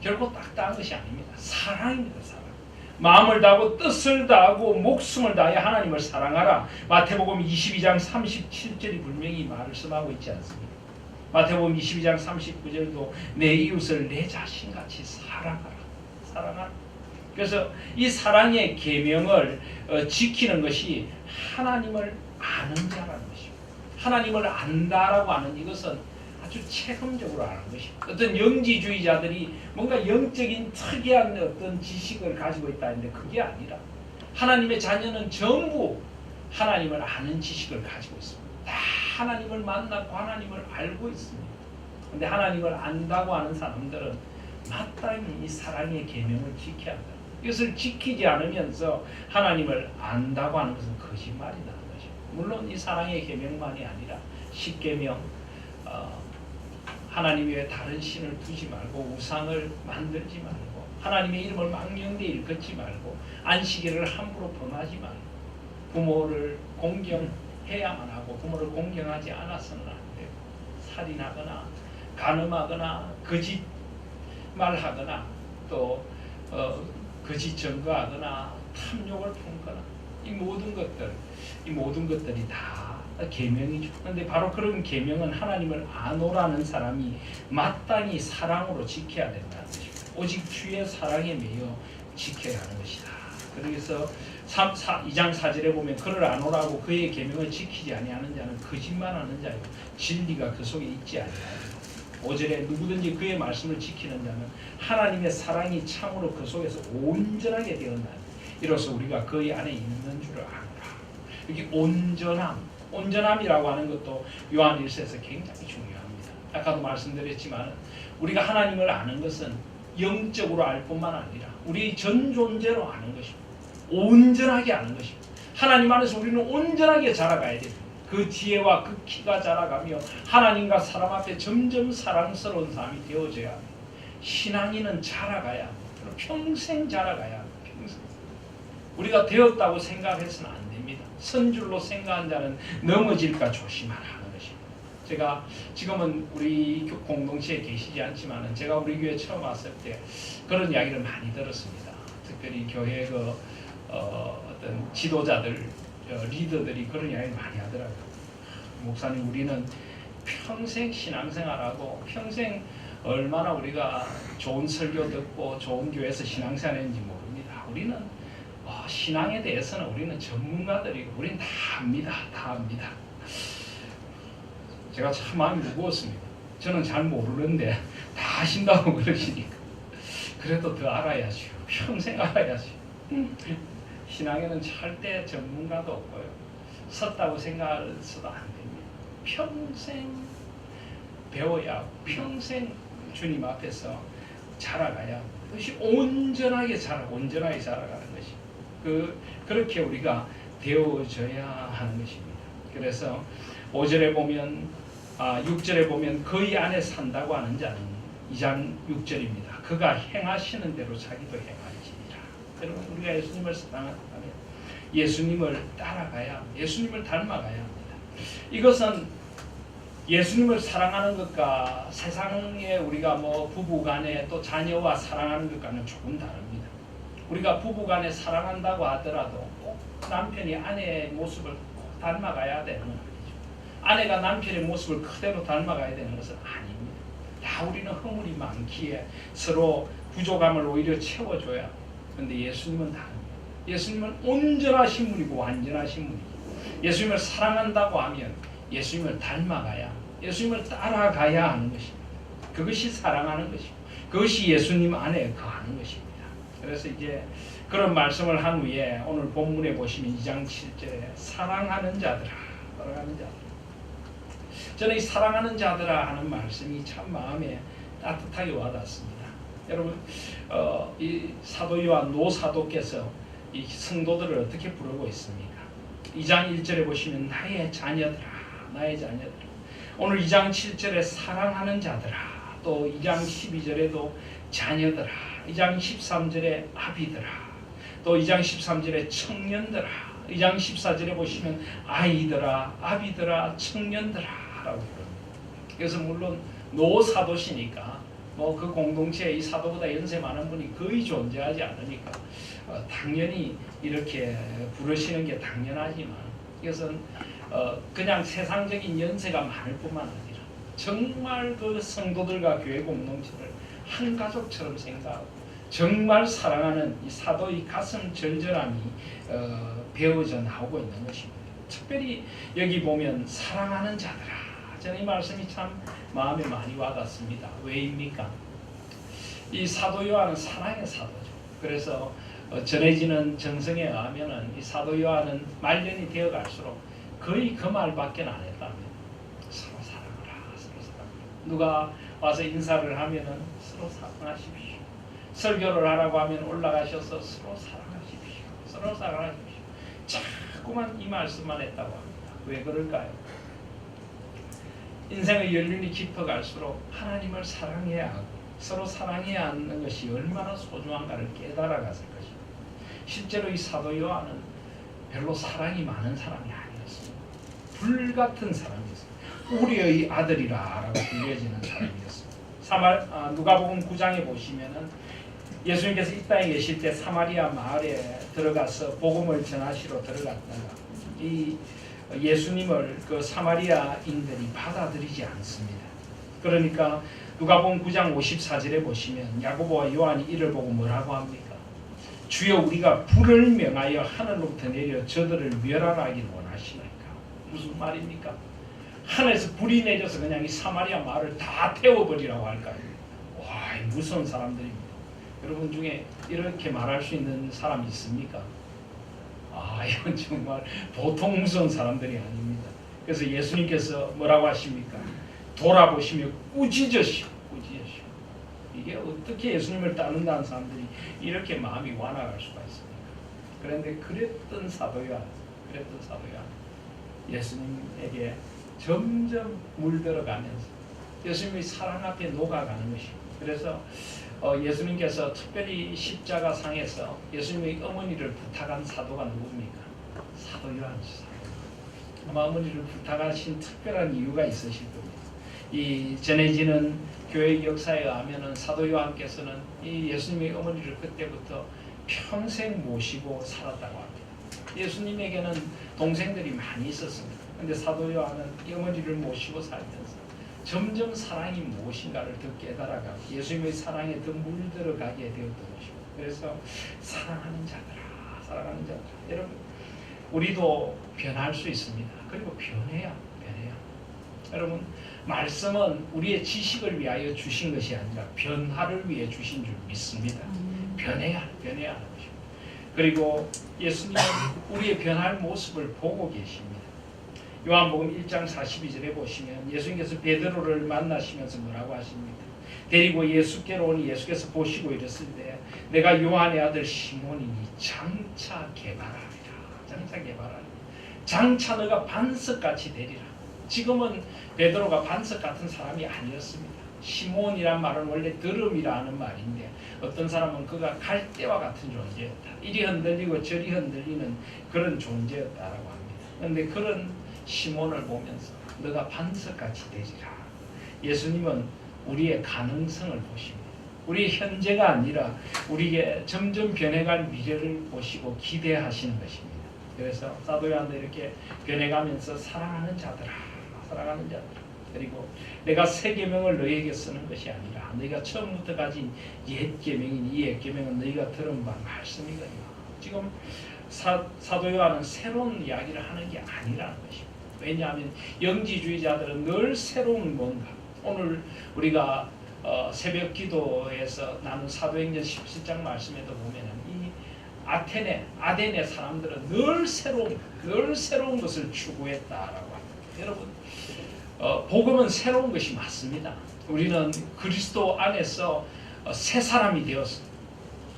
결코 딱딱한 것이 아닙니다. 사랑입니다. 사랑. 마음을 다하고 뜻을 다하고 목숨을 다하여 하나님을 사랑하라. 마태복음 22장 37절이 분명히 말씀하고 있지 않습니까? 마태복음 22장 39절도 내 이웃을 내 자신같이 사랑하라. 사랑하라. 그래서 이 사랑의 계명을 지키는 것이 하나님을 아는 자라는 것입니다. 하나님을 안다라고 하는 이것은 아주 체험적으로 아는 것입니다. 어떤 영지주의자들이 뭔가 영적인 특이한 어떤 지식을 가지고 있다는데 그게 아니라 하나님의 자녀는 전부 하나님을 아는 지식을 가지고 있습니다. 다 하나님을 만나고 하나님을 알고 있습니다. 근데 하나님을 안다고 하는 사람들은 마땅히 이 사랑의 계명을 지켜야 한다. 이것을 지키지 않으면서 하나님을 안다고 하는 것은 거짓말이라는 것이죠. 물론 이 사랑의 계명만이 아니라 십계명, 하나님 외에 다른 신을 두지 말고 우상을 만들지 말고 하나님의 이름을 망령되이 일컫지 말고 안식일을 함부로 범하지 말고 부모를 공경해야만 하고 부모를 공경하지 않아서는 안 되고 살인하거나 간음하거나 거짓말하거나 또 거짓 증거하거나 탐욕을 품거나 이 모든 것들이 다 계명이죠. 그런데 바로 그런 계명은 하나님을 아노라는 사람이 마땅히 사랑으로 지켜야 된다는 것입니다. 오직 주의 사랑에 매여 지켜야 하는 것이다. 그래서 2장 4절에 보면 그를 아노라고 그의 계명을 지키지 아니하는 자는 거짓말하는 자요 진리가 그 속에 있지 아니하리라. 5절에 누구든지 그의 말씀을 지키는 자는 하나님의 사랑이 참으로 그 속에서 온전하게 되었나니 이로써 우리가 그의 안에 있는 줄을 아노라. 이게 온전함이라고 하는 것도 요한 1서에서 굉장히 중요합니다. 아까도 말씀드렸지만 우리가 하나님을 아는 것은 영적으로 알 뿐만 아니라 우리 전 존재로 아는 것입니다. 온전하게 아는 것입니다. 하나님 안에서 우리는 온전하게 자라가야 됩니다. 그 지혜와 그 키가 자라가며 하나님과 사람 앞에 점점 사랑스러운 사람이 되어져야 합니다. 신앙인은 자라가야 합니다. 평생 자라가야 합니다. 평생. 우리가 되었다고 생각해서는 안 됩니다. 선줄로 생각한 자는 넘어질까 조심하라 하는 것입니다. 제가 지금은 우리 공동체에 계시지 않지만 제가 우리 교회 처음 왔을 때 그런 이야기를 많이 들었습니다. 특별히 교회 어떤 지도자들 리더들이 그런 이야기를 많이 하더라고요. 목사님 우리는 평생 신앙생활하고 평생 얼마나 우리가 좋은 설교 듣고 좋은 교회에서 신앙생활했는지 모릅니다. 우리는 신앙에 대해서는 우리는 전문가들이고 우리는 다 압니다. 제가 참 마음이 무거웠습니다. 저는 잘 모르는데 다 아신다고 그러시니까 그래도 더 알아야죠. 평생 알아야죠. 신앙에는 절대 전문가도 없고요. 섰다고 생각해서도 안 됩니다. 평생 배워야 하고 평생 주님 앞에서 자라가야 하고 그것이 온전하게 자라가는 것이 그렇게 우리가 되어져야 하는 것입니다. 그래서 5절에 보면 6절에 보면 그의 안에 산다고 하는 자는 2장 6절입니다. 그가 행하시는 대로 자기도 행할지니라. 여러분 우리가 예수님을 사랑한다면 예수님을 따라가야 합니다. 예수님을 닮아가야 합니다. 이것은 예수님을 사랑하는 것과 세상에 우리가 부부간에 또 자녀와 사랑하는 것과는 조금 다릅니다. 우리가 부부간에 사랑한다고 하더라도 꼭 남편이 아내의 모습을 꼭 닮아가야 되는 건 아니죠. 아내가 남편의 모습을 그대로 닮아가야 되는 것은 아닙니다. 다 우리는 허물이 많기에 서로 부족함을 오히려 채워줘야 합니다. 그런데 예수님은 다릅니다. 예수님은 온전하신 분이고 완전하신 분이고 예수님을 사랑한다고 하면 예수님을 닮아가야 예수님을 따라가야 하는 것입니다. 그것이 사랑하는 것이고 그것이 예수님 안에 거하는 것입니다. 그래서 이제 그런 말씀을 한 후에 오늘 본문에 보시면 2장 7절에 사랑하는 자들아 저는 이 사랑하는 자들아 하는 말씀이 참 마음에 따뜻하게 와닿습니다. 여러분 이 사도 요한 노사도께서 이 성도들을 어떻게 부르고 있습니까? 2장 1절에 보시면 나의 자녀들아 오늘 2장 7절에 사랑하는 자들아 또 2장 12절에도 자녀들아 2장 13절에 아비들아 또 2장 13절에 청년들아 2장 14절에 보시면 아이들아 아비들아 청년들아 라고 부릅니다. 그래서 물론 노사도시니까 그 공동체에 이 사도보다 연세 많은 분이 거의 존재하지 않으니까 당연히 이렇게 부르시는 게 당연하지만 이것은 그냥 세상적인 연세가 많을 뿐만 아니라 정말 그 성도들과 교회 공동체를 한 가족처럼 생각하고 정말 사랑하는 이 사도의 가슴 절절함이 배어져 나오고 있는 것입니다. 특별히 여기 보면 사랑하는 자들아 저는 이 말씀이 참 마음에 많이 와닿습니다. 왜입니까? 이 사도 요한은 사랑의 사도죠. 그래서 전해지는 정성에 의하면 이 사도 요한은 말년이 되어갈수록 거의 그 말밖에 안 했다면 서로 사랑하라. 누가 와서 인사를 하면은 서로 사랑하십시오. 설교를 하라고 하면 올라가셔서 서로 사랑하십시오. 서로 사랑하십시오. 자꾸만 이 말씀만 했다고 합니다. 왜 그럴까요? 인생의 연륜이 깊어갈수록 하나님을 사랑해야 하고 서로 사랑해야 하는 것이 얼마나 소중한가를 깨달아갔을 것입니다. 실제로 이 사도 요한은 별로 사랑이 많은 사람이 아니었습니다. 불같은 사람이었습니다. 우리의 아들이라고 불려지는 사람이었습니다. 누가복음 9장에 보시면은 예수님께서 이 땅에 계실 때 사마리아 마을에 들어가서 복음을 전하시러 들어갔다가 이 예수님을 그 사마리아인들이 받아들이지 않습니다. 그러니까 누가복음 9장 54절에 보시면 야고보와 요한이 이를 보고 뭐라고 합니까? 주여 우리가 불을 명하여 하늘로부터 내려 저들을 멸하라 하길 원하시나이까? 무슨 말입니까? 하늘에서 불이 내려서 그냥 이 사마리아 마을을 다 태워버리라고 할까요? 와, 무서운 사람들입니다. 여러분 중에 이렇게 말할 수 있는 사람이 있습니까? 이건 정말 보통 무서운 사람들이 아닙니다. 그래서 예수님께서 뭐라고 하십니까? 돌아보시며 꾸짖으시오. 이게 어떻게 예수님을 따른다는 사람들이 이렇게 마음이 완화할 수가 있습니까? 그런데 그랬던 사도 요한 예수님에게 점점 물들어가면서 예수님의 사랑 앞에 녹아가는 것입니다. 그래서 예수님께서 특별히 십자가상에서 예수님의 어머니를 부탁한 사도가 누굽니까? 사도 요한이죠. 아마 어머니를 부탁하신 특별한 이유가 있으실 겁니다. 이 전해지는 교회 역사에 의하면은 사도 요한께서는 이 예수님의 어머니를 그때부터 평생 모시고 살았다고 합니다. 예수님에게는 동생들이 많이 있었습니다. 그런데 사도 요한은 이 어머니를 모시고 살면서 점점 사랑이 무엇인가를 더 깨달아가고 예수님의 사랑에 더 물들어가게 되었던 것이고, 그래서 사랑하는 자들아. 여러분, 우리도 변할 수 있습니다. 그리고 변해야. 여러분, 말씀은 우리의 지식을 위하여 주신 것이 아니라 변화를 위해 주신 줄 믿습니다. 변해야 하는 것입니다. 그리고 예수님은 우리의 변할 모습을 보고 계십니다. 요한복음 1장 42절에 보시면 예수님께서 베드로를 만나시면서 뭐라고 하십니까? 데리고 예수께로 오니 예수께서 보시고 이랬을 때 내가 요한의 아들 시몬이니 장차 개발하리라. 장차 너가 반석같이 되리라. 지금은 베드로가 반석 같은 사람이 아니었습니다. 시몬이란 말은 원래 드럼이라는 말인데 어떤 사람은 그가 갈대와 같은 존재였다. 이리 흔들리고 저리 흔들리는 그런 존재였다라고 합니다. 그런데 그런 시몬을 보면서 너가 반석같이 되리라. 예수님은 우리의 가능성을 보십니다. 우리의 현재가 아니라 우리의 점점 변해갈 미래를 보시고 기대하시는 것입니다. 그래서 사도 요한도 이렇게 변해가면서 사랑하는 자들아. 그리고 내가 새 계명을 너희에게 쓰는 것이 아니라 너희가 처음부터 가진 옛 계명이니 이 옛 계명은 너희가 들은 바 말씀이거니와. 지금 사도 요한은 새로운 이야기를 하는 게 아니라는 것입니다. 왜냐하면 영지주의자들은 늘 새로운 뭔가, 오늘 우리가 새벽 기도에서 나눈 사도행전 17장 말씀에도 보면은 이 아덴의 사람들은 늘 새로운 것을 추구했다라고 합니다. 여러분, 복음은 새로운 것이 맞습니다. 우리는 그리스도 안에서 새 사람이 되었습니다.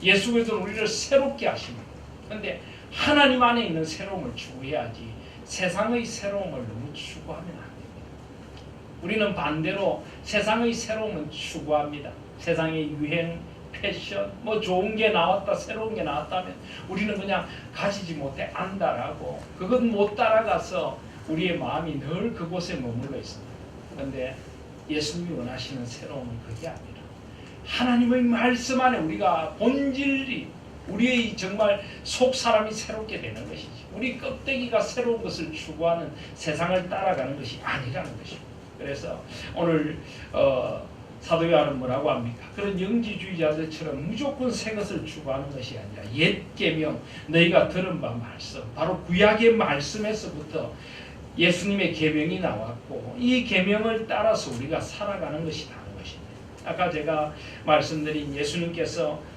예수 그리스도는 우리를 새롭게 하십니다. 그런데 하나님 안에 있는 새로움을 추구해야지 세상의 새로움을 너무 추구하면 안 됩니다. 우리는 반대로 세상의 새로움을 추구합니다. 세상의 유행, 패션, 좋은 게 나왔다, 새로운 게 나왔다면 우리는 그냥 가지지 못해 안다라고 그것 못 따라가서 우리의 마음이 늘 그곳에 머물러 있습니다. 그런데 예수님이 원하시는 새로움은 그게 아니라 하나님의 말씀 안에 우리가 본질이 우리의 정말 속 사람이 새롭게 되는 것이지, 우리 껍데기가 새로운 것을 추구하는 세상을 따라가는 것이 아니라는 것입니다. 그래서 오늘 사도 요한은 뭐라고 합니까? 그런 영지주의자들처럼 무조건 새 것을 추구하는 것이 아니라 옛 계명, 너희가 들은 바 말씀, 바로 구약의 말씀에서부터 예수님의 계명이 나왔고 이 계명을 따라서 우리가 살아가는 것이라는 것입니다. 아까 제가 말씀드린 예수님께서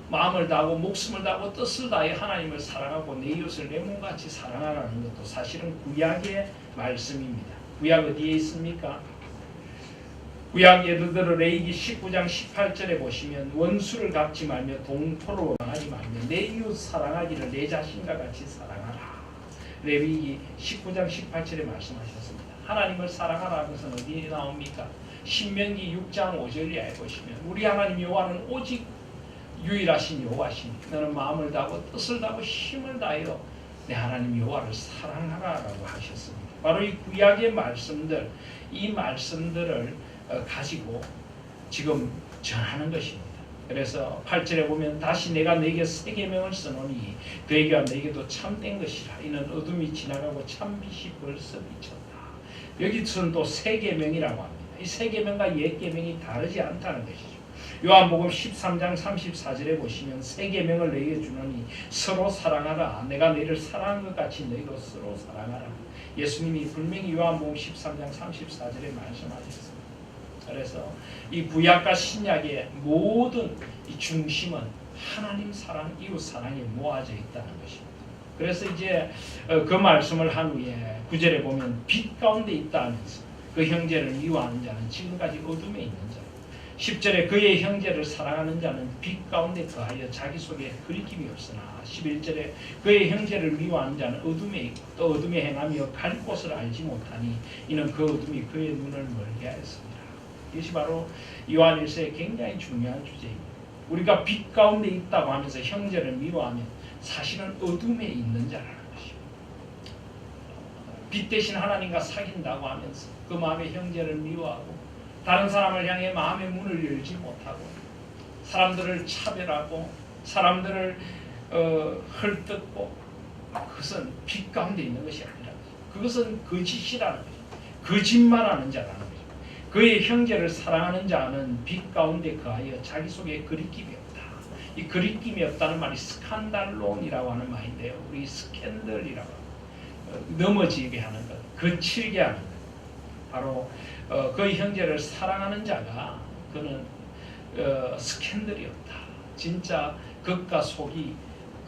마음을 다하고 목숨을 다하고 뜻을 다해 하나님을 사랑하고 내 이웃을 내 몸같이 사랑하라는 것도 사실은 구약의 말씀입니다. 구약 어디에 있습니까? 구약 예를 들어 레위기 19장 18절에 보시면 원수를 갚지 말며 동포를 원하지 말며 내 이웃 사랑하기를 내 자신과 같이 사랑하라. 레위기 19장 18절에 말씀하셨습니다. 하나님을 사랑하라는 것은 어디에 나옵니까? 신명기 6장 5절에 보시면 우리 하나님 여호와는 오직 유일하신 여호와시니 너는 마음을 다하고 뜻을 다하고 힘을 다하여 내 하나님 여호와를 사랑하라라고 하셨습니다. 바로 이 구약의 말씀들, 이 말씀들을 가지고 지금 전하는 것입니다. 그래서 8절에 보면 다시 내가 너에게 새 계명을 쓰노니 그에게와 너에게도 참된 것이라. 이는 어둠이 지나가고 참빛이 벌써 비쳤다. 여기서는 또 새 계명이라고 합니다. 이 새 계명과 옛 계명이 다르지 않다는 것이죠. 요한복음 13장 34절에 보시면 새 계명을 너희에게 주노니 서로 사랑하라. 내가 너희를 사랑한 것 같이 너희도 서로 사랑하라. 예수님이 분명히 요한복음 13장 34절에 말씀하셨습니다. 그래서 이 구약과 신약의 모든 이 중심은 하나님 사랑, 이웃 사랑에 모아져 있다는 것입니다. 그래서 이제 그 말씀을 한 후에 9절에 보면 빛 가운데 있다 하면서 그 형제를 미워하는 자는 지금까지 어둠에 있는 자, 10절에 그의 형제를 사랑하는 자는 빛 가운데 거하여 자기 속에 그리낌이 없으나 11절에 그의 형제를 미워하는 자는 어둠에 있고 또 어둠에 행하며 갈 곳을 알지 못하니 이는 그 어둠이 그의 눈을 멀게 하였습니다. 이것이 바로 요한일서의 굉장히 중요한 주제입니다. 우리가 빛 가운데 있다고 하면서 형제를 미워하면 사실은 어둠에 있는 자라는 것입니다. 빛 대신 하나님과 사귄다고 하면서 그 마음에 형제를 미워하고 다른 사람을 향해 마음의 문을 열지 못하고 사람들을 차별하고 사람들을 헐뜯고 그것은 빛 가운데 있는 것이 아니라 그것은 거짓이라는 것입니다. 거짓말하는 자라는 것입니다. 그의 형제를 사랑하는 자는 빛 가운데 거하여 자기 속에 거리낌이 없다. 이 거리낌이 없다는 말이 스칸달론이라고 하는 말인데요. 우리 스캔들이라고 넘어지게 하는 것, 거칠게 하는 것. 바로 그의 형제를 사랑하는 자가 그는 스캔들이 없다. 진짜 겉과 속이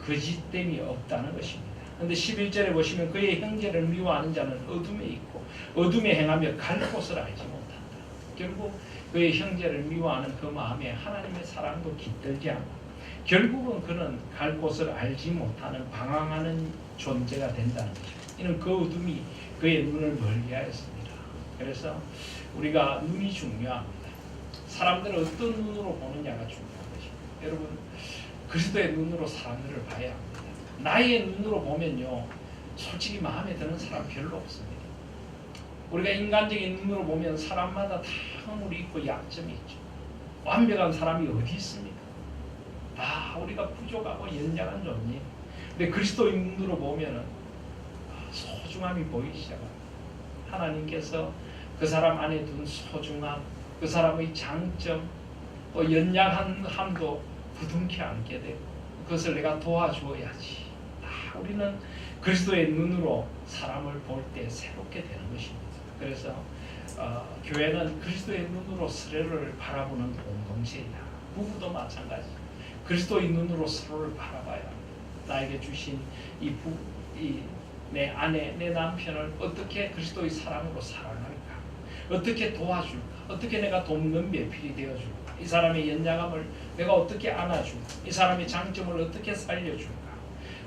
거짓됨이 없다는 것입니다. 그런데 11절에 보시면 그의 형제를 미워하는 자는 어둠에 있고 어둠에 행하며 갈 곳을 알지 못한다. 결국 그의 형제를 미워하는 그 마음에 하나님의 사랑도 깃들지 않고 결국은 그는 갈 곳을 알지 못하는 방황하는 존재가 된다는 것입니다. 이는 그 어둠이 그의 눈을 멀게 하였습니다. 그래서 우리가 눈이 중요합니다. 사람들을 어떤 눈으로 보느냐가 중요한 것입니다. 여러분 그리스도의 눈으로 사람들을 봐야 합니다. 나의 눈으로 보면요 솔직히 마음에 드는 사람 별로 없습니다. 우리가 인간적인 눈으로 보면 사람마다 다 허물이 있고 약점이 있죠. 완벽한 사람이 어디 있습니까? 다 우리가 부족하고 연약한 존재. 근데 그리스도의 눈으로 보면은 소중함이 보이기 시작합니다. 하나님께서 그 사람 안에 둔 소중함, 그 사람의 장점, 또 연약함도 부둥켜 안게 되고 그것을 내가 도와주어야지. 우리는 그리스도의 눈으로 사람을 볼 때 새롭게 되는 것입니다. 그래서 교회는 그리스도의 눈으로 서로를 바라보는 공동체이다. 부부도 마찬가지. 그리스도의 눈으로 서로를 바라봐야 합니다. 나에게 주신 내 아내, 내 남편을 어떻게 그리스도의 사랑으로 사랑할까? 어떻게 도와줄까? 어떻게 내가 돕는 배필이 되어줄까? 이 사람의 연약함을 내가 어떻게 안아줄까? 이 사람의 장점을 어떻게 살려줄까?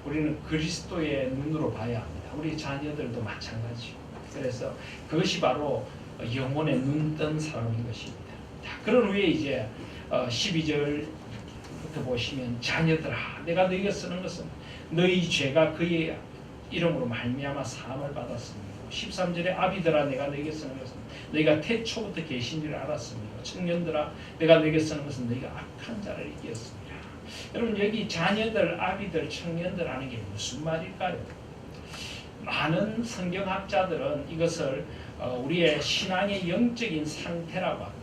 우리는 그리스도의 눈으로 봐야 합니다. 우리 자녀들도 마찬가지죠. 그래서 그것이 바로 영혼의 눈 뜬 사람인 것입니다. 자, 그런 후에 이제 12절부터 보시면 자녀들아 내가 너희에게 쓰는 것은 너희 죄가 그의 이름으로 말미암아 사함을 받았습니다. 13절에 아비들아 내가 너희에게 쓰는 것은 너희가 태초부터 계신 줄 알았습니다. 청년들아 내가 너희에게 쓰는 것은 너희가 악한 자를 이겼습니다. 여러분 여기 자녀들, 아비들, 청년들 하는 게 무슨 말일까요? 많은 성경학자들은 이것을 우리의 신앙의 영적인 상태라고 합니다.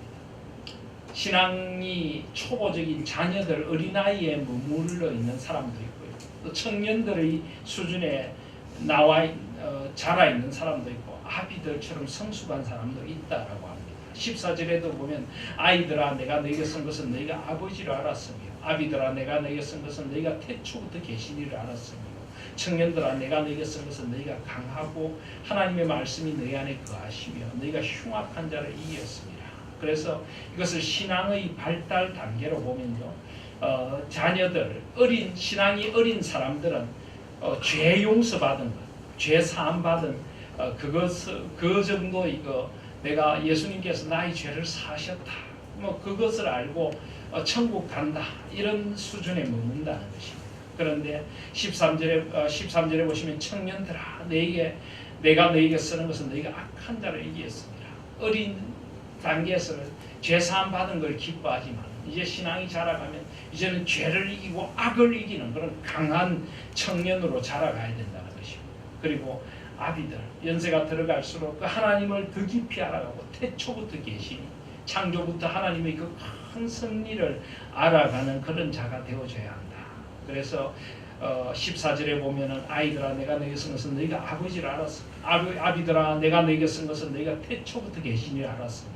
신앙이 초보적인 자녀들, 어린아이에 머물러 있는 사람도 있고요. 또 청년들의 수준에 자라 있는 사람도 있고 아비들처럼 성숙한 사람도 있다라고 합니다. 14절에도 보면 아이들아 내가 너희에게 쓴 것은 너희가 아버지를 알았으며 아비들아 내가 너희에게 쓴 것은 너희가 태초부터 계신 이를 알았으며 청년들아 내가 너희에게 쓴 것은 너희가 강하고 하나님의 말씀이 너희 안에 거하시며 너희가 흉악한 자를 이겼습니다. 그래서 이것을 신앙의 발달 단계로 보면요, 자녀들, 신앙이 어린 사람들은 죄 용서받은 것, 죄 사함 받은 그 정도 이거 내가 예수님께서 나의 죄를 사하셨다, 뭐 그것을 알고 천국 간다, 이런 수준에 머문다는 것입니다. 그런데 13절에 보시면 청년들아, 내가 너에게 쓰는 것은 너희가 악한 자를 이기었습니다. 어린 단계에서는 죄 사함 받은 걸 기뻐하지만 이제 신앙이 자라가면 이제는 죄를 이기고 악을 이기는 그런 강한 청년으로 자라가야 된다는 것입니다. 그리고 아비들, 연세가 들어갈수록 그 하나님을 더 깊이 알아가고 태초부터 계시니 창조부터 하나님의 그 큰 섭리를 알아가는 그런 자가 되어줘야 한다. 그래서 14절에 보면은 아이들아 내가 너에게 쓴 것은 너희가 아버지를 알았어. 아비들아 내가 너에게 쓴 것은 너희가 태초부터 계시니 알았으며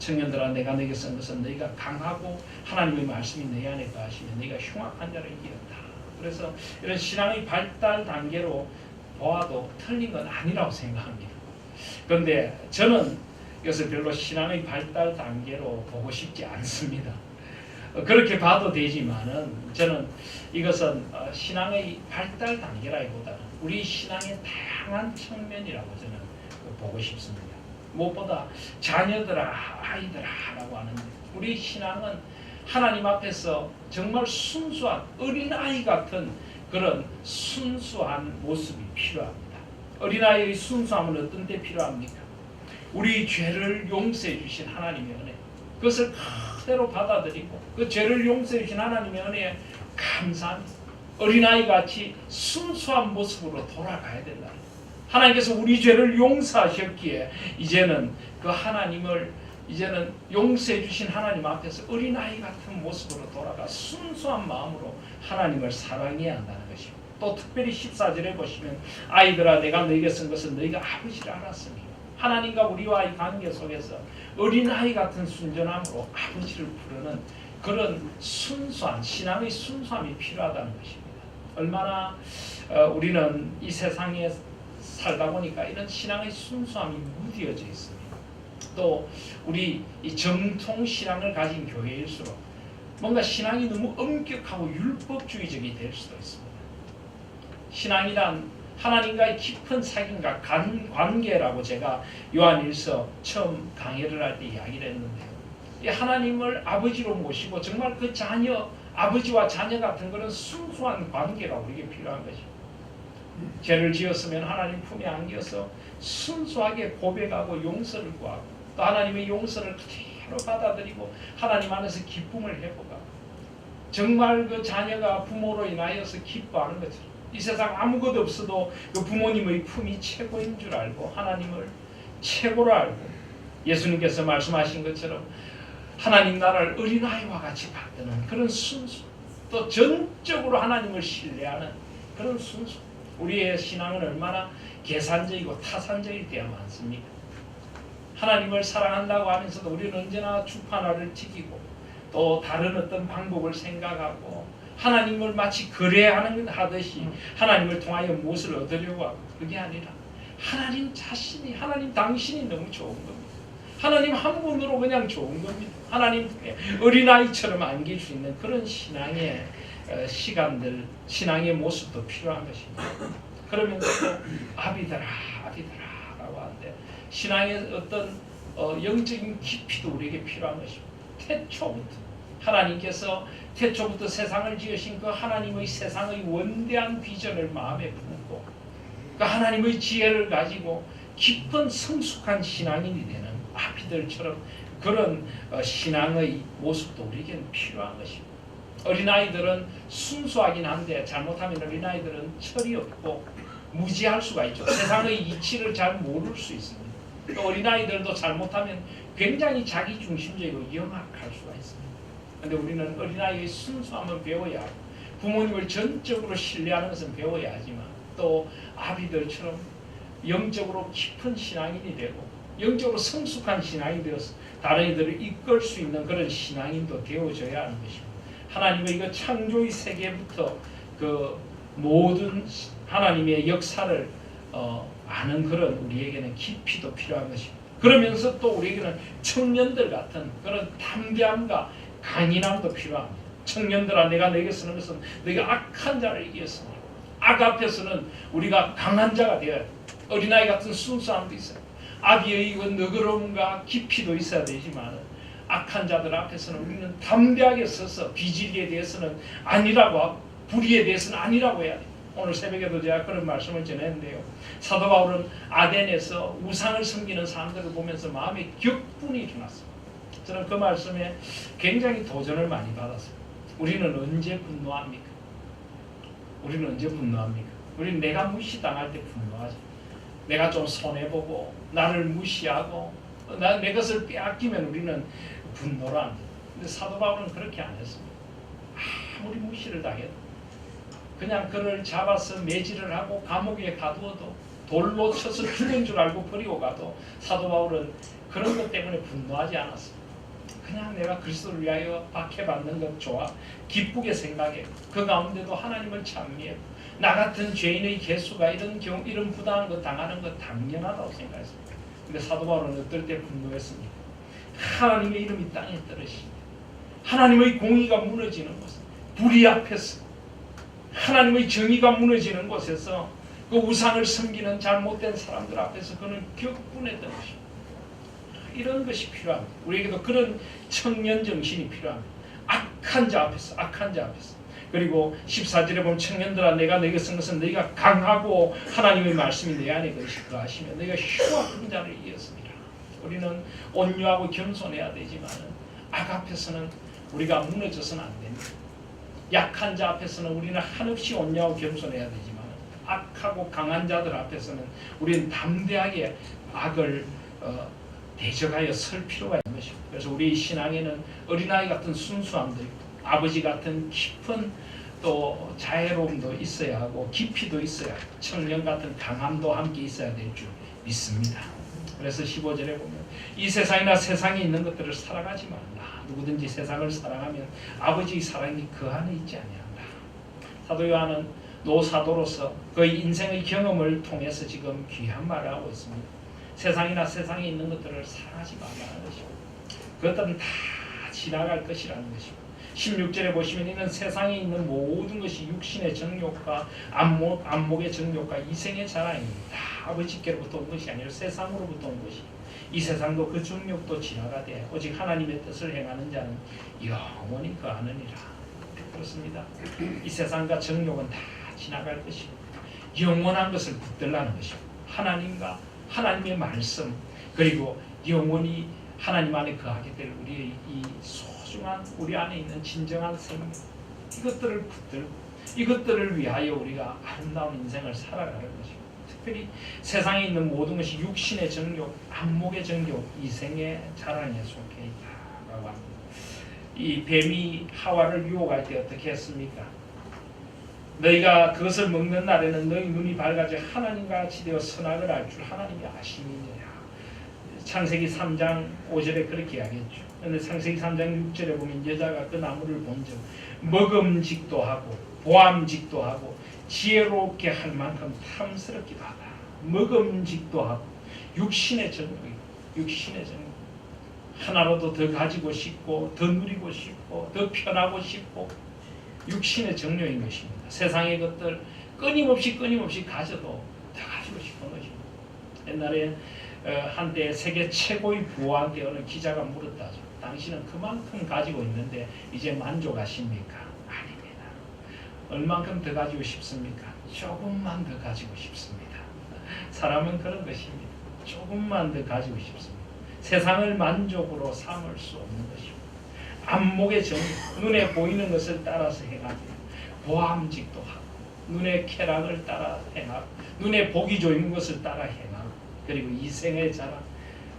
청년들아 내가 너에게 쓴 것은 너희가 강하고 하나님의 말씀이 너희 안에 거하시면 너희가 흉악한 자를 이기었다. 그래서 이런 신앙의 발달 단계로 보아도 틀린 건 아니라고 생각합니다. 그런데 저는 이것을 별로 신앙의 발달 단계로 보고 싶지 않습니다. 그렇게 봐도 되지만은 저는 이것은 신앙의 발달 단계라기보다는 우리 신앙의 다양한 측면이라고 저는 보고 싶습니다. 무엇보다 자녀들아, 아이들아 라고 하는데 우리 신앙은 하나님 앞에서 정말 순수한 어린아이 같은 그런 순수한 모습이 필요합니다. 어린아이의 순수함은 어떤 때 필요합니까? 우리 죄를 용서해 주신 하나님의 은혜, 그것을 그대로 받아들이고 그 죄를 용서해 주신 하나님의 은혜에 감사합니다. 어린아이 같이 순수한 모습으로 돌아가야 된다. 하나님께서 우리 죄를 용서하셨기에 이제는 그 하나님을 이제는 용서해 주신 하나님 앞에서 어린아이 같은 모습으로 돌아가 순수한 마음으로 하나님을 사랑해야 한다는 것입니다. 또 특별히 14절에 보시면 아이들아 내가 너에게 쓴 것은 너희가 아버지를 알았으며 하나님과 우리와의 관계 속에서 어린아이 같은 순전함으로 아버지를 부르는 그런 순수한 신앙의 순수함이 필요하다는 것입니다. 얼마나 우리는 이 세상에 살다 보니까 이런 신앙의 순수함이 무뎌져 있습니다. 또 우리 이 정통 신앙을 가진 교회일수록 뭔가 신앙이 너무 엄격하고 율법주의적이 될 수도 있습니다. 신앙이란 하나님과의 깊은 사귐과 관계라고 제가 요한일서 처음 강의를 할 때 이야기를 했는데요. 이 하나님을 아버지로 모시고 정말 그 자녀, 아버지와 자녀 같은 그런 순수한 관계가 우리에게 필요한 것입니다. 죄를 지었으면 하나님 품에 안겨서 순수하게 고백하고 용서를 구하고 또 하나님의 용서를 그대로 받아들이고 하나님 안에서 기쁨을 회복하고 정말 그 자녀가 부모로 인하여서 기뻐하는 것처럼 이 세상 아무것도 없어도 그 부모님의 품이 최고인 줄 알고 하나님을 최고로 알고 예수님께서 말씀하신 것처럼 하나님 나라를 어린아이와 같이 받드는 그런 순수, 또 전적으로 하나님을 신뢰하는 그런 순수. 우리의 신앙은 얼마나 계산적이고 타산적일 때가 많습니까? 하나님을 사랑한다고 하면서도 우리는 언제나 주판화를 지키고 또 다른 어떤 방법을 생각하고 하나님을 마치 거래하는 하듯이 하나님을 통하여 무엇을 얻으려고 하고 그게 아니라 하나님 자신이, 하나님 당신이 너무 좋은 겁니다. 하나님 한 분으로 그냥 좋은 겁니다. 하나님 어린아이처럼 안길 수 있는 그런 신앙의 시간들, 신앙의 모습도 필요한 것입니다. 그러면서 아비들아, 아비들아 라고 하는데 신앙의 어떤 영적인 깊이도 우리에게 필요한 것입니다. 태초부터 하나님께서 태초부터 세상을 지으신 그 하나님의 세상의 원대한 비전을 마음에 품고 그 하나님의 지혜를 가지고 깊은 성숙한 신앙인이 되는 아비들처럼 그런 신앙의 모습도 우리에게는 필요한 것입니다. 어린아이들은 순수하긴 한데 잘못하면 어린아이들은 철이 없고 무지할 수가 있죠. 세상의 이치를 잘 모를 수 있습니다. 또 어린아이들도 잘못하면 굉장히 자기중심적이고 영악할 수가 있습니다. 그런데 우리는 어린아이의 순수함을 배워야 하고 부모님을 전적으로 신뢰하는 것은 배워야 하지만 또 아비들처럼 영적으로 깊은 신앙인이 되고 영적으로 성숙한 신앙이 되어서 다른 이들을 이끌 수 있는 그런 신앙인도 되어져야 하는 것입니다. 하나님의 그 창조의 세계부터 그 모든 하나님의 역사를 아는 그런 우리에게는 깊이도 필요한 것입니다. 그러면서 또 우리에게는 청년들 같은 그런 담대함과 강인함도 필요합니다. 청년들아, 내가 너에게 쓰는 것은 너희가 악한 자를 이겼으니, 악 앞에서는 우리가 강한 자가 되어야 돼. 어린아이 같은 순수함도 있어요. 아비의 너그러움과 깊이도 있어야 되지만 악한 자들 앞에서는 우리는 담대하게 서서 비질리에 대해서는 아니라고 하고 불의에 대해서는 아니라고 해야 돼. 오늘 새벽에도 제가 그런 말씀을 전했는데요. 사도 바울은 아덴에서 우상을 섬기는 사람들을 보면서 마음에 격분이 일어났어요. 저는 그 말씀에 굉장히 도전을 많이 받았어요. 우리는 언제 분노합니까? 우리는 언제 분노합니까? 우리는 내가 무시당할 때 분노하지. 내가 좀 손해보고 나를 무시하고 내 것을 빼앗기면 우리는 분노를 합니다. 근데 사도 바울은 그렇게 안 했습니다. 아무리 무시를 당해도 그냥 그를 잡아서 매질을 하고 감옥에 가두어도 돌로 쳐서 죽은 줄 알고 버리고 가도 사도 바울은 그런 것 때문에 분노하지 않았습니다. 그냥 내가 그리스도를 위하여 박해받는 것 좋아 기쁘게 생각해. 그 가운데도 하나님을 찬미해. 나 같은 죄인의 개수가 이런 부당한 것 당하는 것 당연하다고 생각했습니다. 근데 사도 바울은 어떨 때 분노했습니까? 하나님의 이름이 땅에 떨어지니, 하나님의 공의가 무너지는 곳, 불의 앞에서 하나님의 정의가 무너지는 곳에서 그 우상을 섬기는 잘못된 사람들 앞에서 그는 격분했던 것입니다. 이런 것이 필요합니다. 우리에게도 그런 청년 정신이 필요합니다. 악한 자 앞에서, 악한 자 앞에서. 그리고 14절에 보면 청년들아, 내가 너에게 쓴 것은 너희가 강하고 하나님의 말씀이 내 안에 거하시며 너희가 흉악한 자를 이겼습니다. 우리는 온유하고 겸손해야 되지만 악 앞에서는 우리가 무너져서는 안 됩니다. 약한 자 앞에서는 우리는 한없이 온유하고 겸손해야 되지만 악하고 강한 자들 앞에서는 우리는 담대하게 악을 대적하여 설 필요가 있는 것입니다. 그래서 우리 신앙에는 어린아이 같은 순수함도 있고 아버지 같은 깊은 또 자애로움도 있어야 하고 깊이도 있어야 하고 청년 같은 강함도 함께 있어야 될 줄 믿습니다. 그래서 15절에 보면 이 세상이나 세상에 있는 것들을 사랑하지 말라. 누구든지 세상을 사랑하면 아버지의 사랑이 그 안에 있지 아니한다. 사도 요한은 노사도로서 그의 인생의 경험을 통해서 지금 귀한 말을 하고 있습니다. 세상이나 세상에 있는 것들을 사랑하지 말라는 것입니다. 그것들은 다 지나갈 것이라는 것입니다. 16절에 보시면 이는 세상에 있는 모든 것이 육신의 정욕과 안목의 정욕과 이생의 자랑입니다. 아버지께로부터 온 것이 아니라 세상으로부터 온 것이, 이 세상도 그 정욕도 지나가되 오직 하나님의 뜻을 행하는 자는 영원히 거하느니라. 그렇습니다. 이 세상과 정욕은 다 지나갈 것이고 영원한 것을 붙들라는 것입니다. 하나님과 하나님의 말씀, 그리고 영원히 하나님 안에 거하게 될 우리의 이 소중한 우리 안에 있는 진정한 생명, 이것들을 붙들고 이것들을 위하여 우리가 아름다운 인생을 살아가는 것입니다. 특별히 세상에 있는 모든 것이 육신의 정욕, 안목의 정욕, 이생의 자랑에 속해 있다라고 합니다. 이 뱀이 하와를 유혹할 때 어떻게 했습니까? 너희가 그것을 먹는 날에는 너희 눈이 밝아져 하나님과 같이 되어 선악을 알 줄 하나님이 아심이니라. 창세기 3장 5절에 그렇게 이야기했죠. 그런데 창세기 3장 6절에 보면 여자가 그 나무를 본즉 먹음직도 하고 보암직도 하고 지혜롭게 할 만큼 탐스럽기도 하다. 먹음직도 하고 육신의 정욕이고, 육신의 정욕. 하나로도 더 가지고 싶고 더 누리고 싶고 더 편하고 싶고 육신의 정욕인 것입니다. 세상의 것들 끊임없이 가져도 더 가지고 싶은 것입니다. 옛날에 한때 세계 최고의 부호한테 어느 기자가 물었다죠. 당신은 그만큼 가지고 있는데 이제 만족하십니까? 아닙니다. 얼만큼 더 가지고 싶습니까? 조금만 더 가지고 싶습니다. 사람은 그런 것입니다. 조금만 더 가지고 싶습니다. 세상을 만족으로 삼을 수 없는 것입니다. 안목의 정의, 눈에 보이는 것을 따라서 행하고 보암직도 하고 눈의 쾌락을 따라 행하고 눈에 보기 좋은 것을 따라 행하고 그리고 이생의 자랑,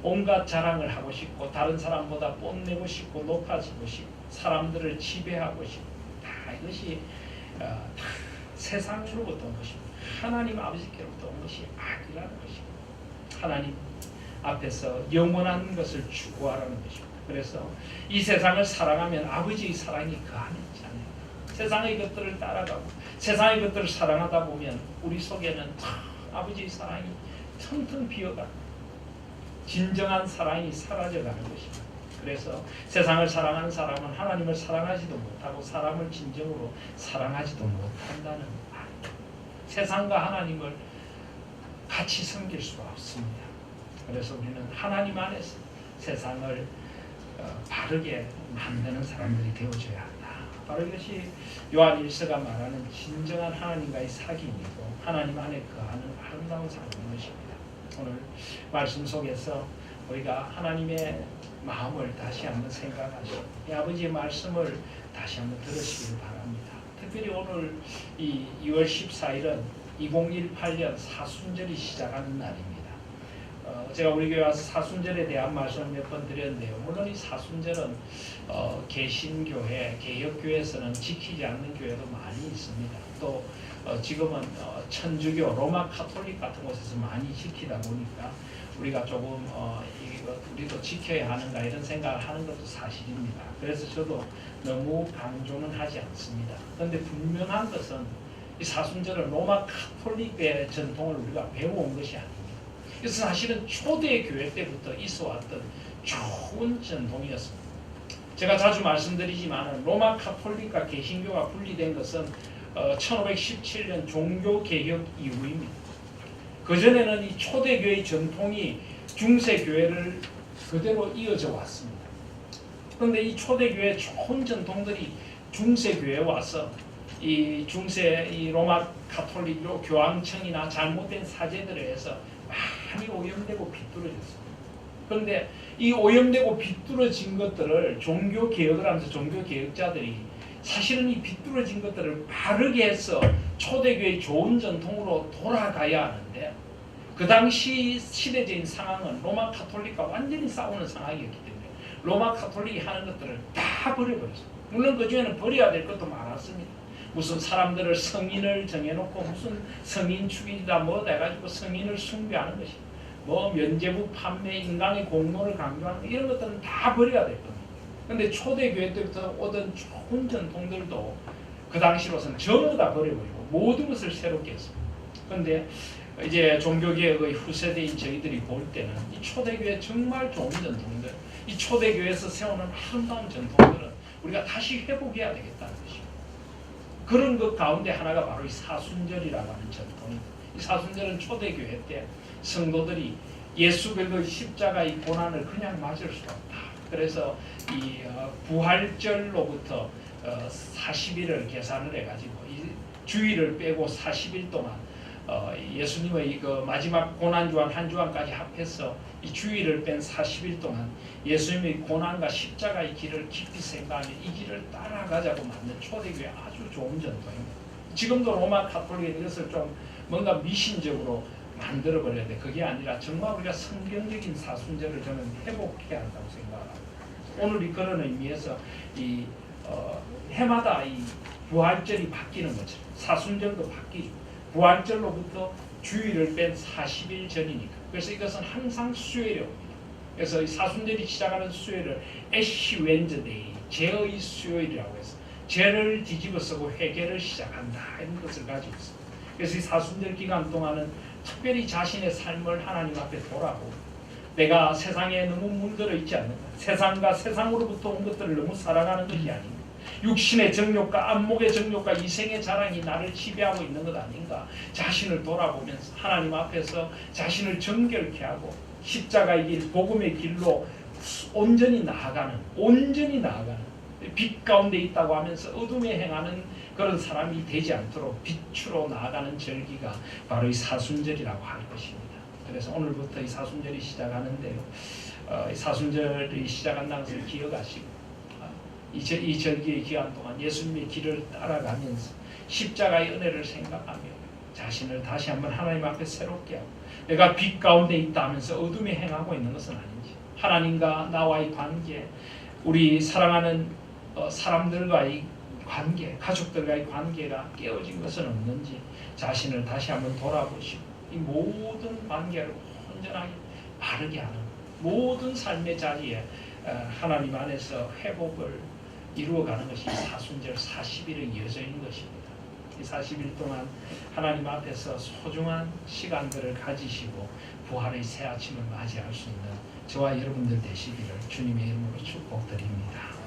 온갖 자랑을 하고 싶고 다른 사람보다 뽐내고 싶고 높아지고 싶고 사람들을 지배하고 싶고 다 이것이 다 세상으로부터 온 것입니다. 하나님 아버지께로부터 온 것이 아니라는 것입니다. 하나님 앞에서 영원한 것을 추구하라는 것입니다. 그래서 이 세상을 사랑하면 아버지의 사랑이 그 안에 있지 않아요. 세상의 것들을 따라가고 세상의 것들을 사랑하다 보면 우리 속에는 아버지의 사랑이 텅텅 비어가고 진정한 사랑이 사라져가는 것입니다. 그래서 세상을 사랑하는 사람은 하나님을 사랑하지도 못하고 사람을 진정으로 사랑하지도 못한다는 말입니다. 세상과 하나님을 같이 섬길 수가 없습니다. 그래서 우리는 하나님 안에서 세상을 바르게 만드는 사람들이 되어줘야 한다. 바로 이것이 요한 1서가 말하는 진정한 하나님과의 사귐이고 하나님 안에 거하는 아름다운 삶인 것입니다. 오늘 말씀 속에서 우리가 하나님의 마음을 다시 한번 생각하시고 이 아버지의 말씀을 다시 한번 들으시길 바랍니다. 특별히 오늘 이 2월 14일은 2018년 사순절이 시작하는 날입니다. 제가 우리 교회 와서 사순절에 대한 말씀을 몇 번 드렸는데요. 물론 이 사순절은 개신교회, 개혁교회에서는 지키지 않는 교회도 많이 있습니다. 또 지금은 천주교, 로마 카톨릭 같은 곳에서 많이 지키다 보니까 우리가 조금 우리도 지켜야 하는가 이런 생각을 하는 것도 사실입니다. 그래서 저도 너무 강조는 하지 않습니다. 그런데 분명한 것은 이 사순절은 로마 카톨릭의 전통을 우리가 배워온 것이 아닙니다. 그래서 사실은 초대 교회 때부터 있어왔던 좋은 전통이었습니다. 제가 자주 말씀드리지만 로마 카톨릭과 개신교가 분리된 것은 1517년 종교개혁 이후입니다. 그전에는 이 초대교회의 전통이 중세교회를 그대로 이어져 왔습니다. 그런데 이 초대교회의 좋은 전통들이 중세교회에 와서 이 로마 카톨릭 교황청이나 잘못된 사제들에 의해서 많이 오염되고 비뚤어졌습니다. 그런데 이 오염되고 비뚤어진 것들을 종교개혁을 하면서 종교개혁자들이 사실은 이 비뚤어진 것들을 바르게 해서 초대교회의 좋은 전통으로 돌아가야 하는데 그 당시 시대적인 상황은 로마 카톨릭과 완전히 싸우는 상황이었기 때문에 로마 카톨릭이 하는 것들을 다 버려버렸습니다. 물론 그 중에는 버려야 될 것도 많았습니다. 무슨 사람들을 성인을 정해놓고 무슨 성인 축이다 뭐다 해가지고 성인을 숭배하는 것이 뭐 면죄부 판매, 인간의 공로를 강조하는 이런 것들은 다 버려야 될 겁니다. 그런데 초대교회 때부터 오던 좋은 전통들도 그 당시로서는 전부 다 버려버리고 모든 것을 새롭게 했습니다. 그런데 이제 종교개혁의 후세대인 저희들이 볼 때는 이 초대교회 정말 좋은 전통들, 이 초대교회에서 세우는 아름다운 전통들은 우리가 다시 회복해야 되겠다는 것입니다. 그런 것 가운데 하나가 바로 이 사순절이라고 하는 전통입니다. 이 사순절은 초대교회 때 성도들이 예수 그리스도의 십자가의 고난을 그냥 맞을 수가 없다. 그래서 이 부활절로부터 40일을 계산을 해가지고 이 주일을 빼고 40일 동안 예수님의 그 마지막 고난주간 한 주간까지 합해서 이 주일을 뺀 40일 동안 예수님의 고난과 십자가의 길을 깊이 생각하며 이 길을 따라가자고 만든 초대교회 아주 좋은 전통입니다. 지금도 로마 카톨릭은 이것을 좀 뭔가 미신적으로 만들어버려야 돼. 그게 아니라 정말 우리가 성경적인 사순절을 저는 회복해야 한다고 생각합니다. 오늘 그런 의미에서 해마다 이 부활절이 바뀌는 거죠. 사순절도 바뀌고 부활절로부터 주일을 뺀 40일 전이니까. 그래서 이것은 항상 수요일에 옵니다. 그래서 이 사순절이 시작하는 수요일을 애쉬 웬즈데이, 죄의 수요일이라고 해서 죄를 뒤집어쓰고 회개를 시작한다 이런 것을 가지고 있습니다. 그래서 이 사순절 기간 동안은 특별히 자신의 삶을 하나님 앞에 돌아보고 내가 세상에 너무 물들어 있지 않는가, 세상과 세상으로부터 온 것들을 너무 사랑하는 것이 아닌가, 육신의 정욕과 안목의 정욕과 이생의 자랑이 나를 지배하고 있는 것 아닌가, 자신을 돌아보면서 하나님 앞에서 자신을 정결케 하고 십자가의 길, 복음의 길로 온전히 나아가는 빛 가운데 있다고 하면서 어둠에 행하는 그런 사람이 되지 않도록 빛으로 나아가는 절기가 바로 이 사순절이라고 할 것입니다. 그래서 오늘부터 이 사순절이 시작하는데요. 이 사순절이 시작한다는 것을 기억하시고 이 절기의 기간 동안 예수님의 길을 따라가면서 십자가의 은혜를 생각하며 자신을 다시 한번 하나님 앞에 새롭게 하고 내가 빛 가운데 있다 하면서 어둠에 행하고 있는 것은 아닌지, 하나님과 나와의 관계, 우리 사랑하는 사람들과의 관계, 가족들과의 관계가 깨어진 것은 없는지 자신을 다시 한번 돌아보시고 이 모든 관계를 온전하게 바르게 하는 모든 삶의 자리에 하나님 안에서 회복을 이루어가는 것이 사순절 40일의 여정인 것입니다. 이 40일 동안 하나님 앞에서 소중한 시간들을 가지시고 부활의 새 아침을 맞이할 수 있는 저와 여러분들 되시기를 주님의 이름으로 축복드립니다.